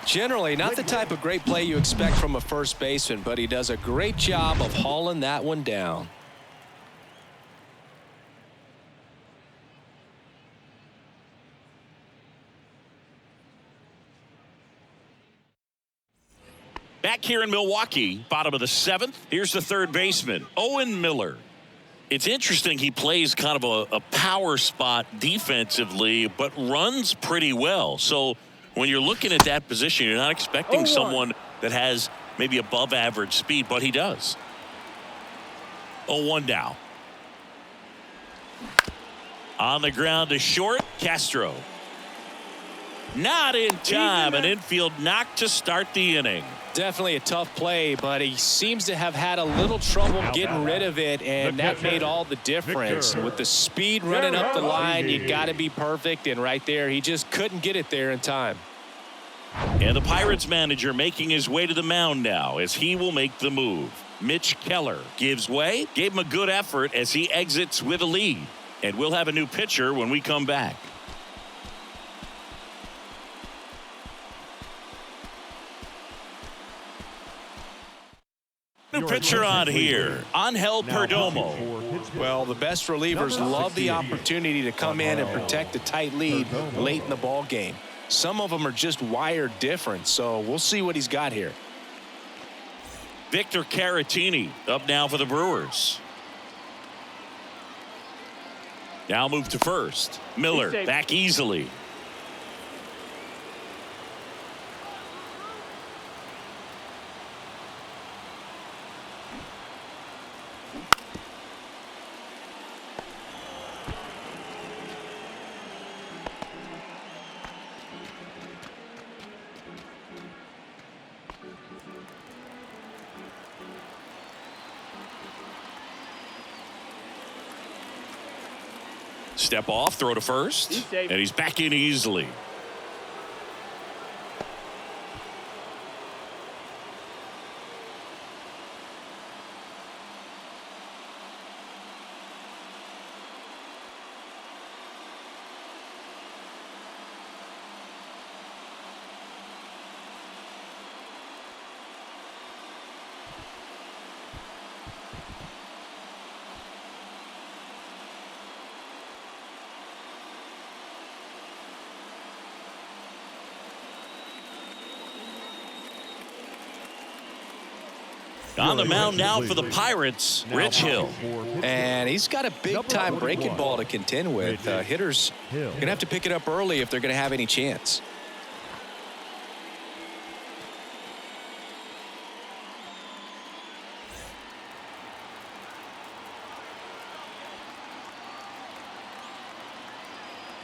Generally not the type of great play you expect from a first baseman, but he does a great job of hauling that one down. Back here in Milwaukee, bottom of the 7th, here's the third baseman, Owen Miller. It's interesting he plays kind of a power spot defensively, but runs pretty well. So when you're looking at that position, you're not expecting someone that has maybe above average speed, but he does. 0-1 now. On the ground to short, Castro. Not in time, an infield knock to start the inning. Definitely a tough play, but he seems to have had a little trouble getting rid of it, and that made all the difference. With the speed running up the line, you got to be perfect, and right there, he just couldn't get it there in time. And the Pirates manager making his way to the mound now as he will make the move. Mitch Keller gives way, gave him a good effort as he exits with a lead. And we'll have a new pitcher when we come back. New pitcher on here, Angel Perdomo. Well, the best relievers love the opportunity to come in and protect a tight lead late in the ball game. Some of them are just wired different, so we'll see what he's got here. Victor Caratini up now for the Brewers. Now move to first. Miller back easily. Step off, throw to first, and he's back in easily. On the mound now for the Pirates, Rich Hill. And he's got a big-time breaking ball to contend with. Hitters going to have to pick it up early if they're going to have any chance.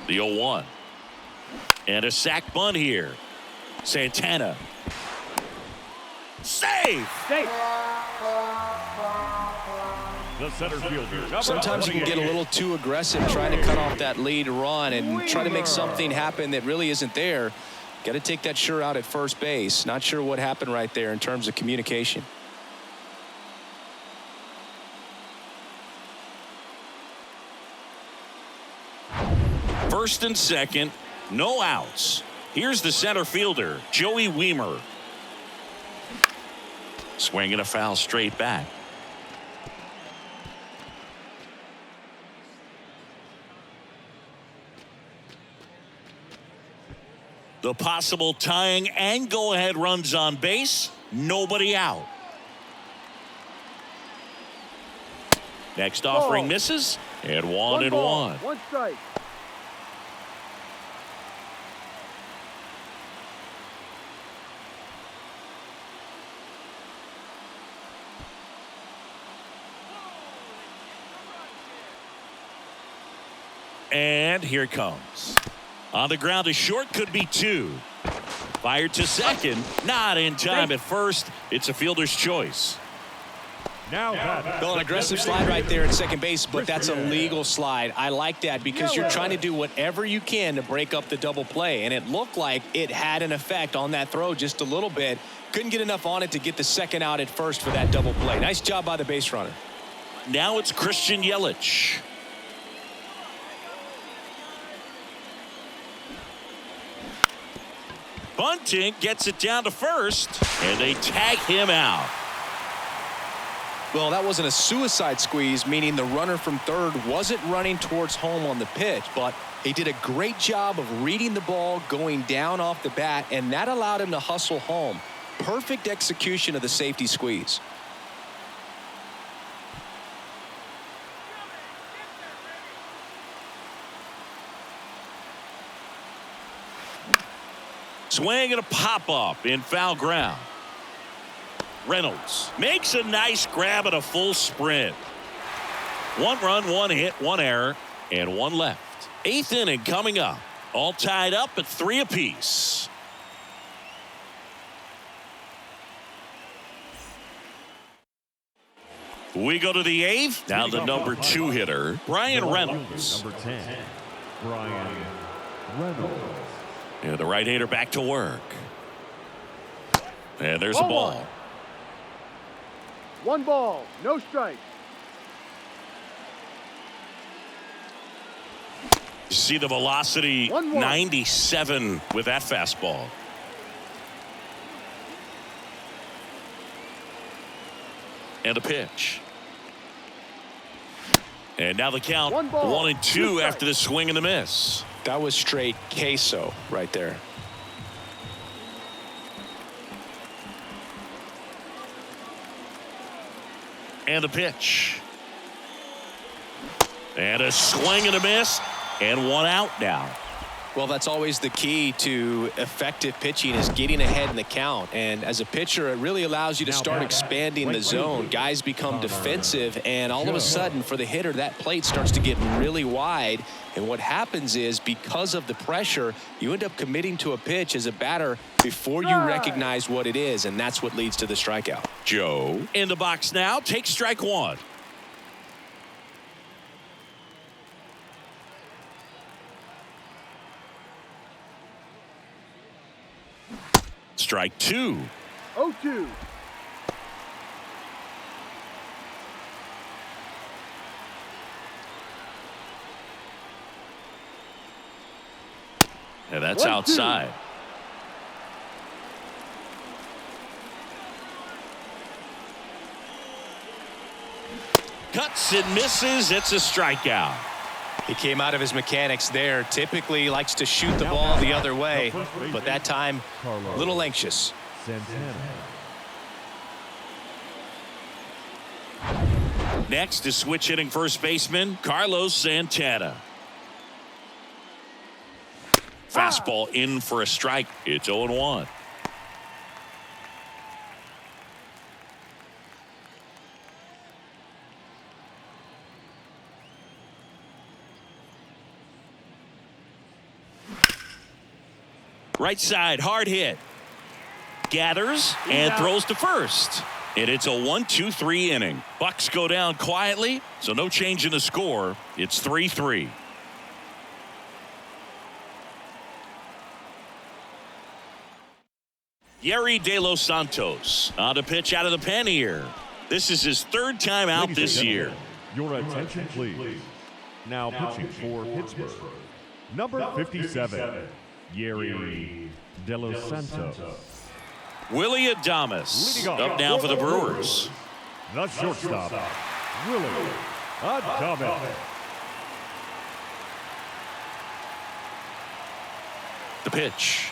The 0-1. And a sac bunt here. Santana. Save! The center fielder. Sometimes you can get a little too aggressive trying to cut off that lead run and try to make something happen that really isn't there. Got to take that sure out at first base. Not sure what happened right there in terms of communication. First and second, no outs. Here's the center fielder, Joey Wiemer. Swinging a foul straight back. The possible tying and go-ahead runs on base. Nobody out. Next offering misses. And one and one. One strike. And here it comes. On the ground to short, could be two. Fired to second, not in time at first. It's a fielder's choice. Well, an aggressive slide right there at second base, but that's a legal slide. I like that because you're trying to do whatever you can to break up the double play, and it looked like it had an effect on that throw just a little bit. Couldn't get enough on it to get the second out at first for that double play. Nice job by the base runner. Now it's Christian Yelich. Bunting gets it down to first, and they tag him out. Well, that wasn't a suicide squeeze, meaning the runner from third wasn't running towards home on the pitch, but he did a great job of reading the ball, going down off the bat, and that allowed him to hustle home. Perfect execution of the safety squeeze. Swing and a pop-up in foul ground. Reynolds makes a nice grab at a full sprint. One run, one hit, one error, and one left. Eighth inning coming up. All tied up at 3 apiece. We go to the 8th. Now the number 2 hitter, Brian Reynolds. Number 10, Brian Reynolds. And the right-hander back to work. And there's a ball. 1 ball, no strike. You see the velocity, 97 with that fastball. And a pitch. And now the count 1-2 after the swing and the miss. That was straight queso right there. And the pitch. And a swing and a miss. And one out now. Well, that's always the key to effective pitching, is getting ahead in the count. And as a pitcher, it really allows you to start expanding the zone. Guys become defensive, and all of a sudden, for the hitter, that plate starts to get really wide. And what happens is, because of the pressure, you end up committing to a pitch as a batter before you recognize what it is, and that's what leads to the strikeout. Joe in the box now. Takes strike one. Strike two. 0-2. And that's outside. Cuts and misses. It's a strikeout. He came out of his mechanics there. Typically likes to shoot the ball the other way, but that time a little anxious. Next is switch hitting first baseman Carlos Santana. Fastball in for a strike. It's 0-1. Right side, hard hit. Gathers and throws to first. And it's a 1-2-3 inning. Bucks go down quietly, so no change in the score. It's 3-3. Yerry De Los Santos on to pitch out of the pen here. This is his third time out this year. Your attention, please. Now pitching for Pittsburgh, number 57, Yerry De Los Santos. Willie Adames up now for the Brewers. The shortstop, Willie Adames. The pitch.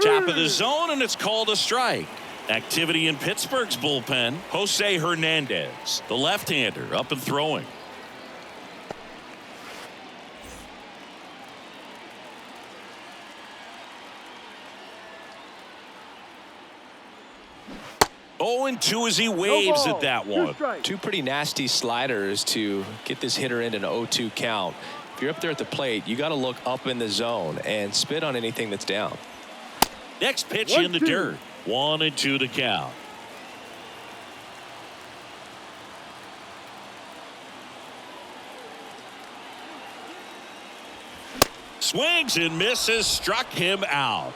Top of the zone, and it's called a strike. Activity in Pittsburgh's bullpen. Jose Hernandez, the left-hander, up and throwing. Oh, and 2 as he waves at that one. Two pretty nasty sliders to get this hitter in an 0-2 count. If you're up there at the plate, you got to look up in the zone and spit on anything that's down. Next pitch in the dirt. 1-2 to count. Swings and misses, struck him out.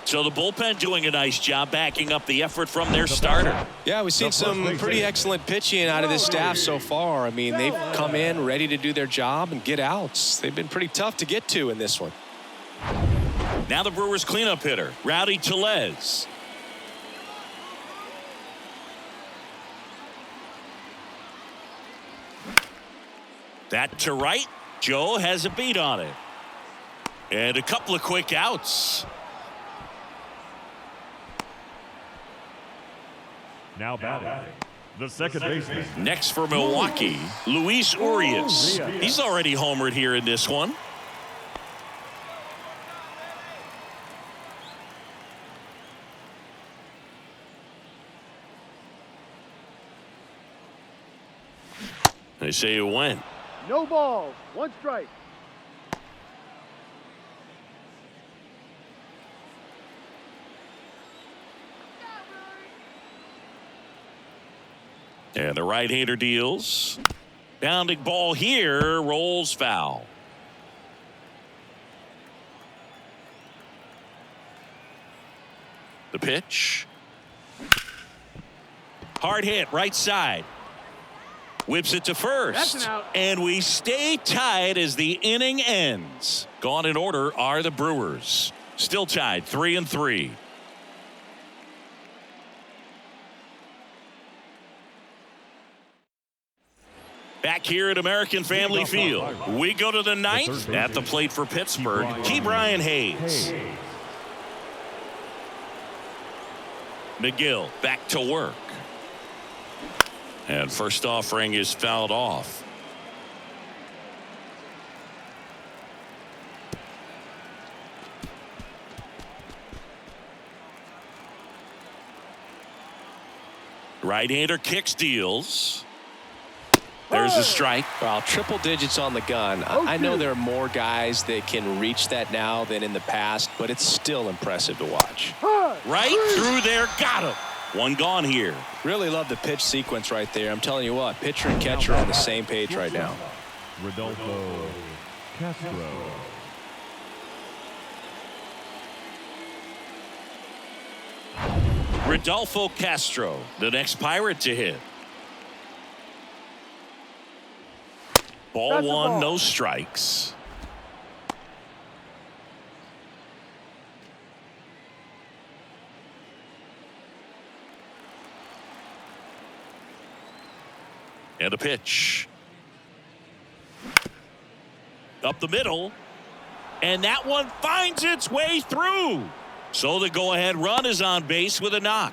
So the bullpen doing a nice job backing up the effort from their starter. Yeah, we've seen some pretty excellent pitching out of this staff so far. I mean, they've come in ready to do their job and get outs. They've been pretty tough to get to in this one. Now the Brewers cleanup hitter, Rowdy Tellez. That to right. Joe has a beat on it. And a couple of quick outs. Now batting, the second baseman. Next for Milwaukee, Luis Urias. He's already homered here in this one. They say it went. No balls, 1 strike. And the right-hander deals. Bounding ball here, rolls foul. The pitch. Hard hit, right side. Whips it to first. That's an out. And we stay tied as the inning ends. Gone in order are the Brewers. Still tied 3-3. Back here at American Family Field, we go to the ninth. At the plate for Pittsburgh, Ke'Bryan Hayes. McGill back to work. And first offering is fouled off. Right-hander kicks, deals. There's a strike. Well, triple digits on the gun. I know there are more guys that can reach that now than in the past, but it's still impressive to watch. Right through there, got him. One gone here. Really love the pitch sequence right there. I'm telling you what, pitcher and catcher are on the same page right now. Rodolfo Castro. Rodolfo Castro, the next Pirate to hit. Ball one, no strikes. And a pitch. Up the middle. And that one finds its way through. So the go-ahead run is on base with a knock.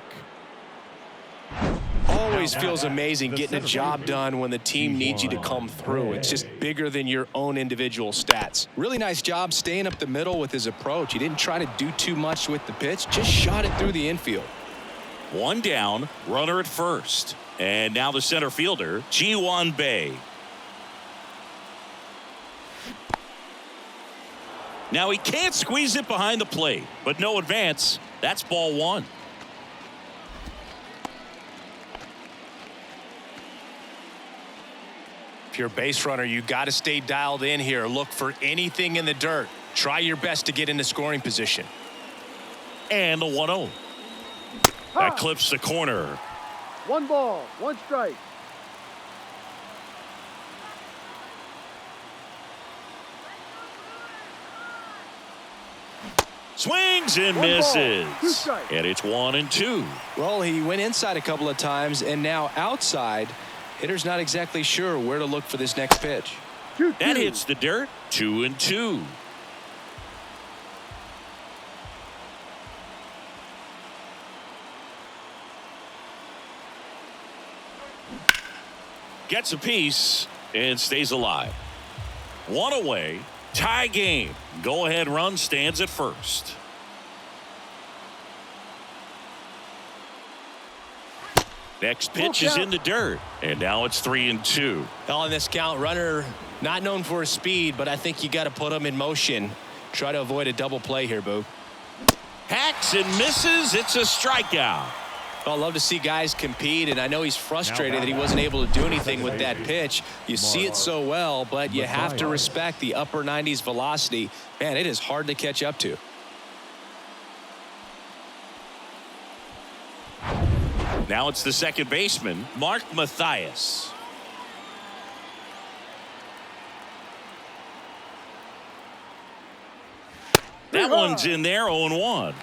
Always feels amazing getting a job done when the team needs you to come through. It's just bigger than your own individual stats. Really nice job staying up the middle with his approach. He didn't try to do too much with the pitch, just shot it through the infield. One down, runner at first. And now the center fielder, Ji-Hwan Bae. Now he can't squeeze it behind the plate, but no advance. That's ball one. If you're a base runner, you got to stay dialed in here. Look for anything in the dirt. Try your best to get into scoring position. And the 1-0. That clips the corner. 1 ball, 1 strike. Swings and misses. And it's 1-2. Well, he went inside a couple of times and now outside. Hitter's not exactly sure where to look for this next pitch. That hits the dirt. 2-2. Gets a piece and stays alive. One away. Tie game. Go-ahead run stands at first. Next pitch is in the dirt. And now it's 3-2. Well, in this count, runner not known for his speed, but I think you got to put him in motion. Try to avoid a double play here, Boo. Hacks and misses. It's a strikeout. Well, I love to see guys compete, and I know he's frustrated that he wasn't able to do anything with that pitch. You see it so well, but you have to respect the upper 90s velocity. Man, it is hard to catch up to. Now it's the second baseman, Mark Mathias. That one's in there, 0-1.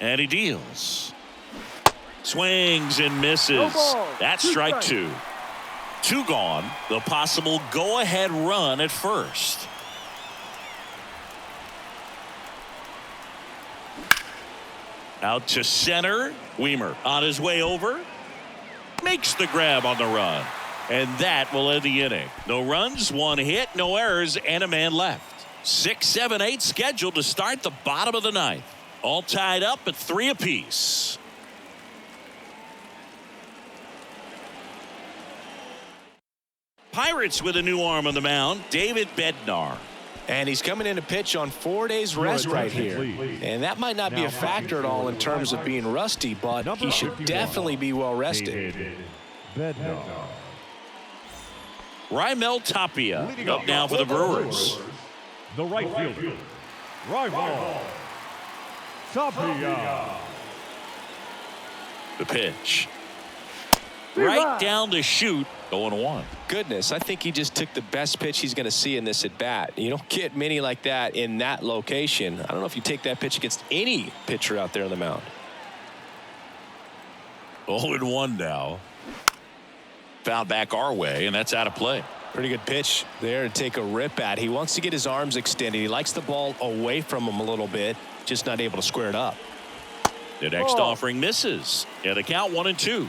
And he deals. Swings and misses. That's strike two. 2 gone. The possible go-ahead run at first. Out to center. Weimer on his way over. Makes the grab on the run. And that will end the inning. No runs, 1 hit, no errors, and a man left. 6, 7, 8 scheduled to start the bottom of the ninth. All tied up at 3 apiece. Pirates with a new arm on the mound, David Bednar. And he's coming in to pitch on 4 days rest right here. And that might not be a factor at all in terms of being rusty, but he should definitely be well rested. Raimel Tapia up now for the Brewers. The right fielder, Raimel Tapia. The pitch. Right down the chute. 0-1. Goodness, I think he just took the best pitch he's going to see in this at bat. You don't get many like that in that location. I don't know if you take that pitch against any pitcher out there on the mound. 0-1 now. Foul back our way, and that's out of play. Pretty good pitch there to take a rip at. He wants to get his arms extended. He likes the ball away from him a little bit, just not able to square it up. The next offering misses. And the count 1-2.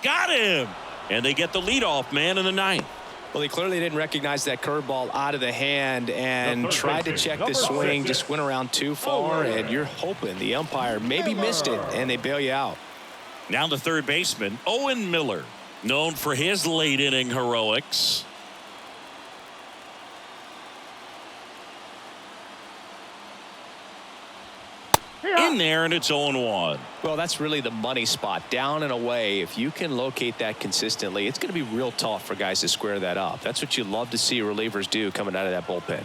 Got him. And they get the leadoff man in the ninth. Well, he clearly didn't recognize that curveball out of the hand and tried to check the swing, just went around too far, and you're hoping the umpire maybe missed it, and they bail you out. Now the third baseman, Owen Miller, known for his late inning heroics. In there, and it's 0-1. Well, that's really the money spot, down and away. If you can locate that consistently, it's going to be real tough for guys to square that up. That's what you love to see relievers do coming out of that bullpen.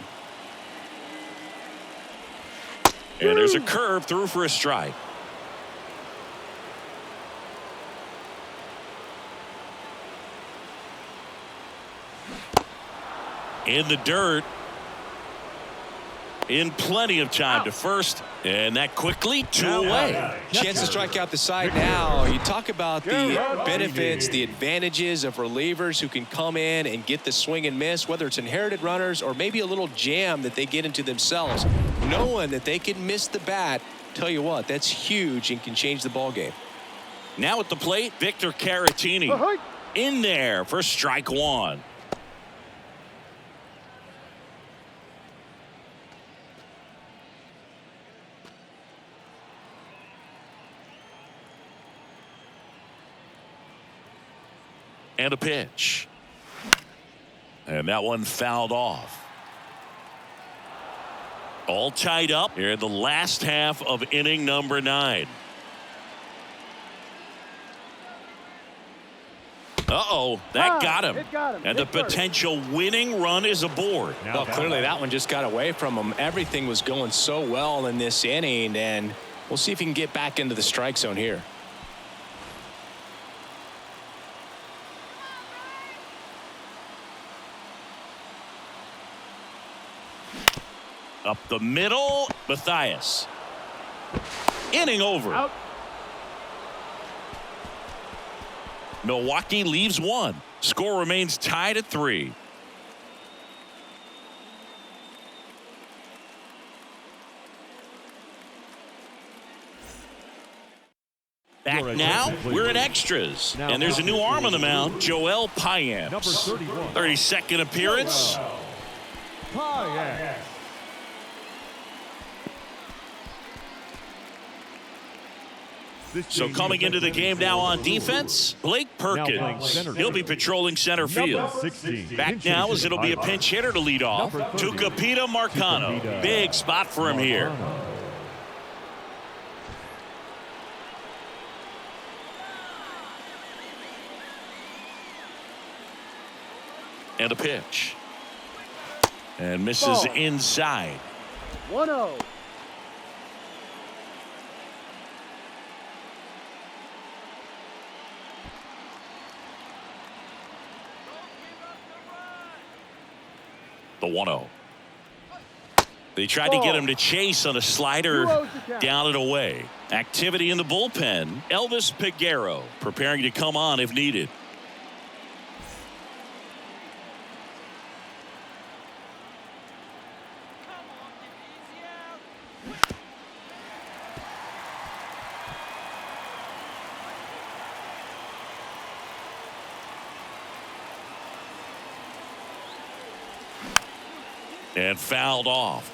And there's a curve through for a strike. In the dirt. In plenty of time to first, and that quickly 2 away. Chance to strike out the side now. You talk about the benefits, the advantages of relievers who can come in and get the swing and miss, whether it's inherited runners or maybe a little jam that they get into themselves. Knowing that they can miss the bat, tell you what, that's huge and can change the ball game. Now at the plate, Victor Caratini in there for strike 1. And a pitch. And that one fouled off. All tied up here in the last half of inning number 9. Uh-oh, that got him. And the potential winning run is aboard. Well, clearly that one just got away from him. Everything was going so well in this inning, and we'll see if he can get back into the strike zone here. Up the middle, Mathias. Inning over. Out. Milwaukee leaves 1. Score remains tied at 3. Back now, we're in extras. And there's a new arm on the mound, Joel Payamps. 32nd appearance. So coming into the game now on defense, Blake Perkins. He'll be patrolling center field. Back now as it'll be a pinch hitter to lead off. Tucupita Marcano. Big spot for him here. And a pitch. And misses inside. 1-0. The 1-0. They tried to get him to chase on a slider down and away. Activity in the bullpen. Elvis Peguero preparing to come on if needed. And fouled off.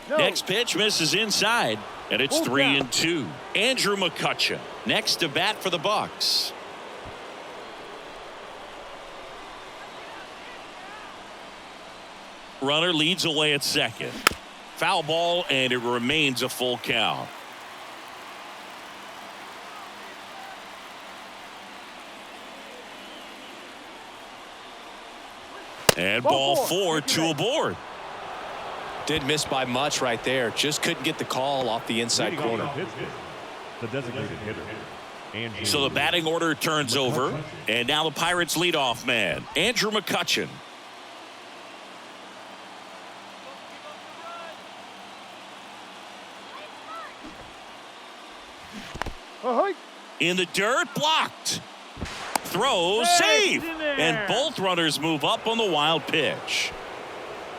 No. Next pitch misses inside, and it's 3-2. Andrew McCutcheon next to bat for the Bucks. Runner leads away at second. Foul ball, and it remains a full count. And ball 4, 2 aboard. Didn't miss by much right there. Just couldn't get the call off the inside corner. The designated hitter. So the batting order turns over, and now the Pirates leadoff man, Andrew McCutchen. In the dirt, blocked. Throw, safe. And both runners move up on the wild pitch.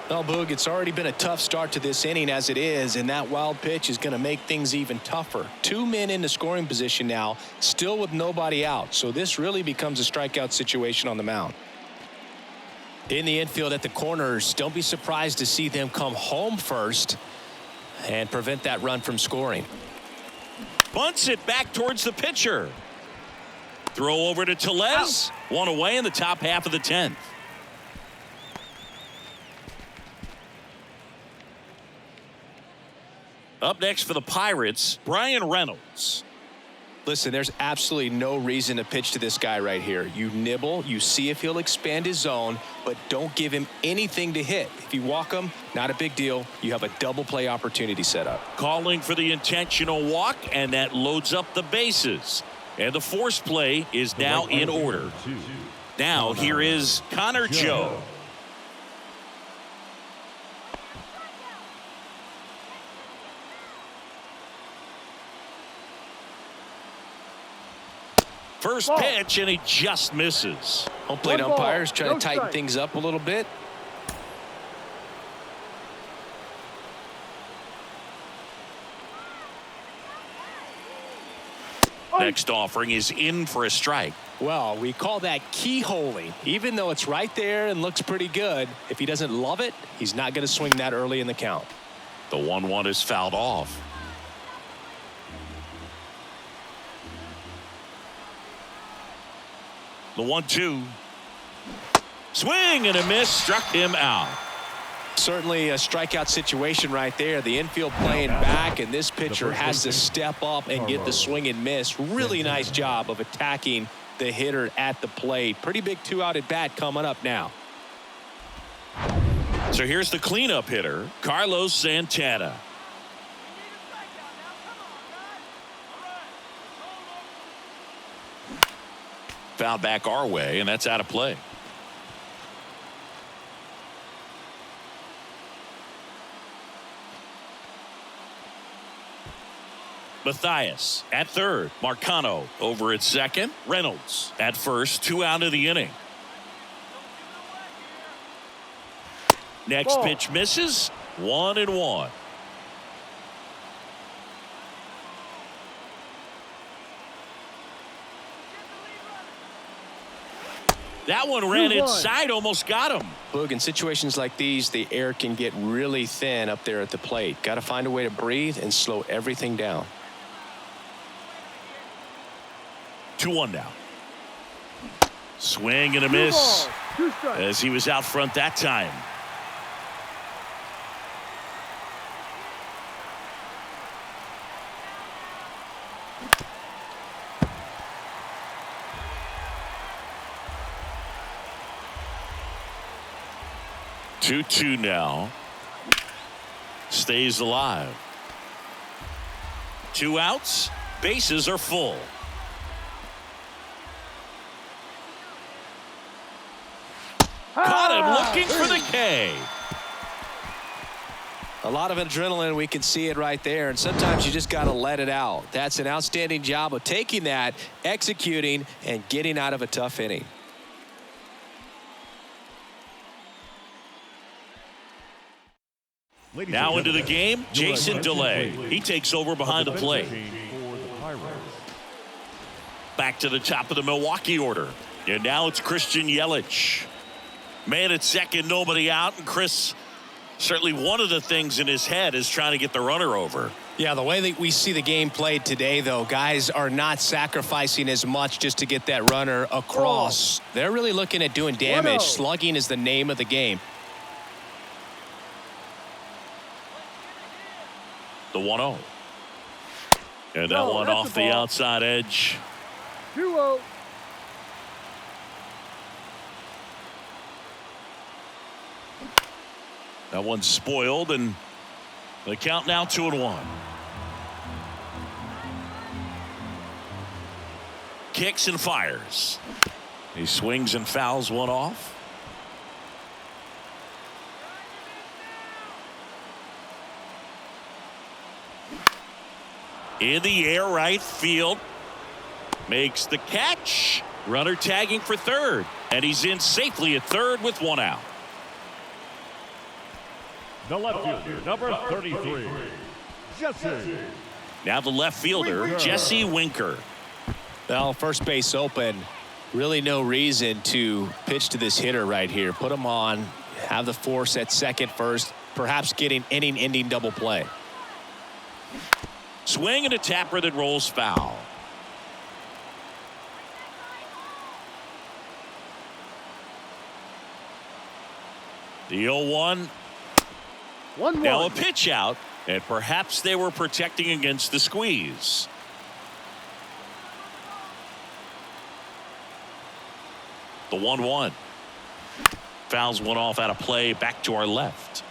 Well, Boog, it's already been a tough start to this inning as it is, and that wild pitch is going to make things even tougher. 2 men in the scoring position now, still with nobody out. So this really becomes a strikeout situation on the mound. In the infield at the corners, don't be surprised to see them come home first and prevent that run from scoring. Bunts it back towards the pitcher. Throw over to Tellez. One away in the top half of the 10th. Up next for the Pirates, Brian Reynolds. Listen, there's absolutely no reason to pitch to this guy right here. You nibble, you see if he'll expand his zone, but don't give him anything to hit. If you walk him, not a big deal. You have a double play opportunity set up. Calling for the intentional walk, and that loads up the bases. And the force play is now in order. Now here is Connor Joe. First pitch, and he just misses. Home plate umpires try to tighten things up a little bit. Next offering is in for a strike. Well, we call that keyholing. Even though it's right there and looks pretty good, if he doesn't love it, he's not going to swing that early in the count. The 1-1 is fouled off. The 1-2. Swing and a miss, struck him out. Certainly a strikeout situation right there. The infield playing back, and this pitcher has to step up and get the swing and miss. Really nice job of attacking the hitter at the plate. Pretty big 2-out at bat coming up now. So here's the cleanup hitter, Carlos Santana. Foul back our way, and that's out of play. Mathias at third. Marcano over at second. Reynolds at first. 2 out of the inning. Next pitch misses. 1-1. That one ran inside, almost got him. Look, in situations like these, the air can get really thin up there at the plate. Got to find a way to breathe and slow everything down. 2-1 now. Swing and a miss as he was out front that time. Two now. Stays alive. 2 outs. Bases are full. Caught him looking for the K. A lot of adrenaline, we can see it right there, and sometimes you just got to let it out. That's an outstanding job of taking that, executing, and getting out of a tough inning. Now into the game, Jason DeLay. He takes over behind the plate. Back to the top of the Milwaukee order. And now it's Christian Yelich. Man at second, nobody out. And Chris, certainly one of the things in his head is trying to get the runner over. Yeah, the way that we see the game played today, though, guys are not sacrificing as much just to get that runner across. They're really looking at doing damage. Slugging is the name of the game. The 1-0. And that one off the outside edge. 2-0. That one's spoiled, and the count now 2-1. Kicks and fires. He swings and fouls one off. In the air, right field. Makes the catch. Runner tagging for third. And he's in safely at third with one out. The left fielder, number 33, Jesse. Now the left fielder, Jesse Winker. Well, first base open. Really no reason to pitch to this hitter right here. Put him on, have the force at second first, perhaps getting inning-ending double play. Swing and a tapper that rolls foul. The 0-1. 1-1. Now a pitch out, and perhaps they were protecting against the squeeze. The 1-1. Fouls one off out of play, back to our left.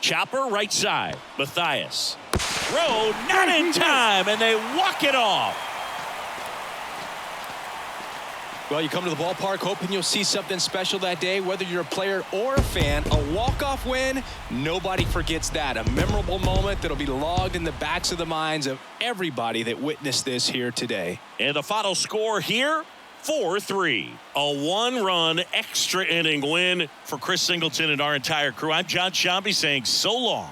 Chopper right side. Mathias. Throw not in time, and they walk it off. Well, you come to the ballpark hoping you'll see something special that day, whether you're a player or a fan. A walk-off win, nobody forgets that. A memorable moment that'll be logged in the backs of the minds of everybody that witnessed this here today. And the final score here, 4-3. A one-run extra inning win for Chris Singleton and our entire crew. I'm John Shambi saying so long.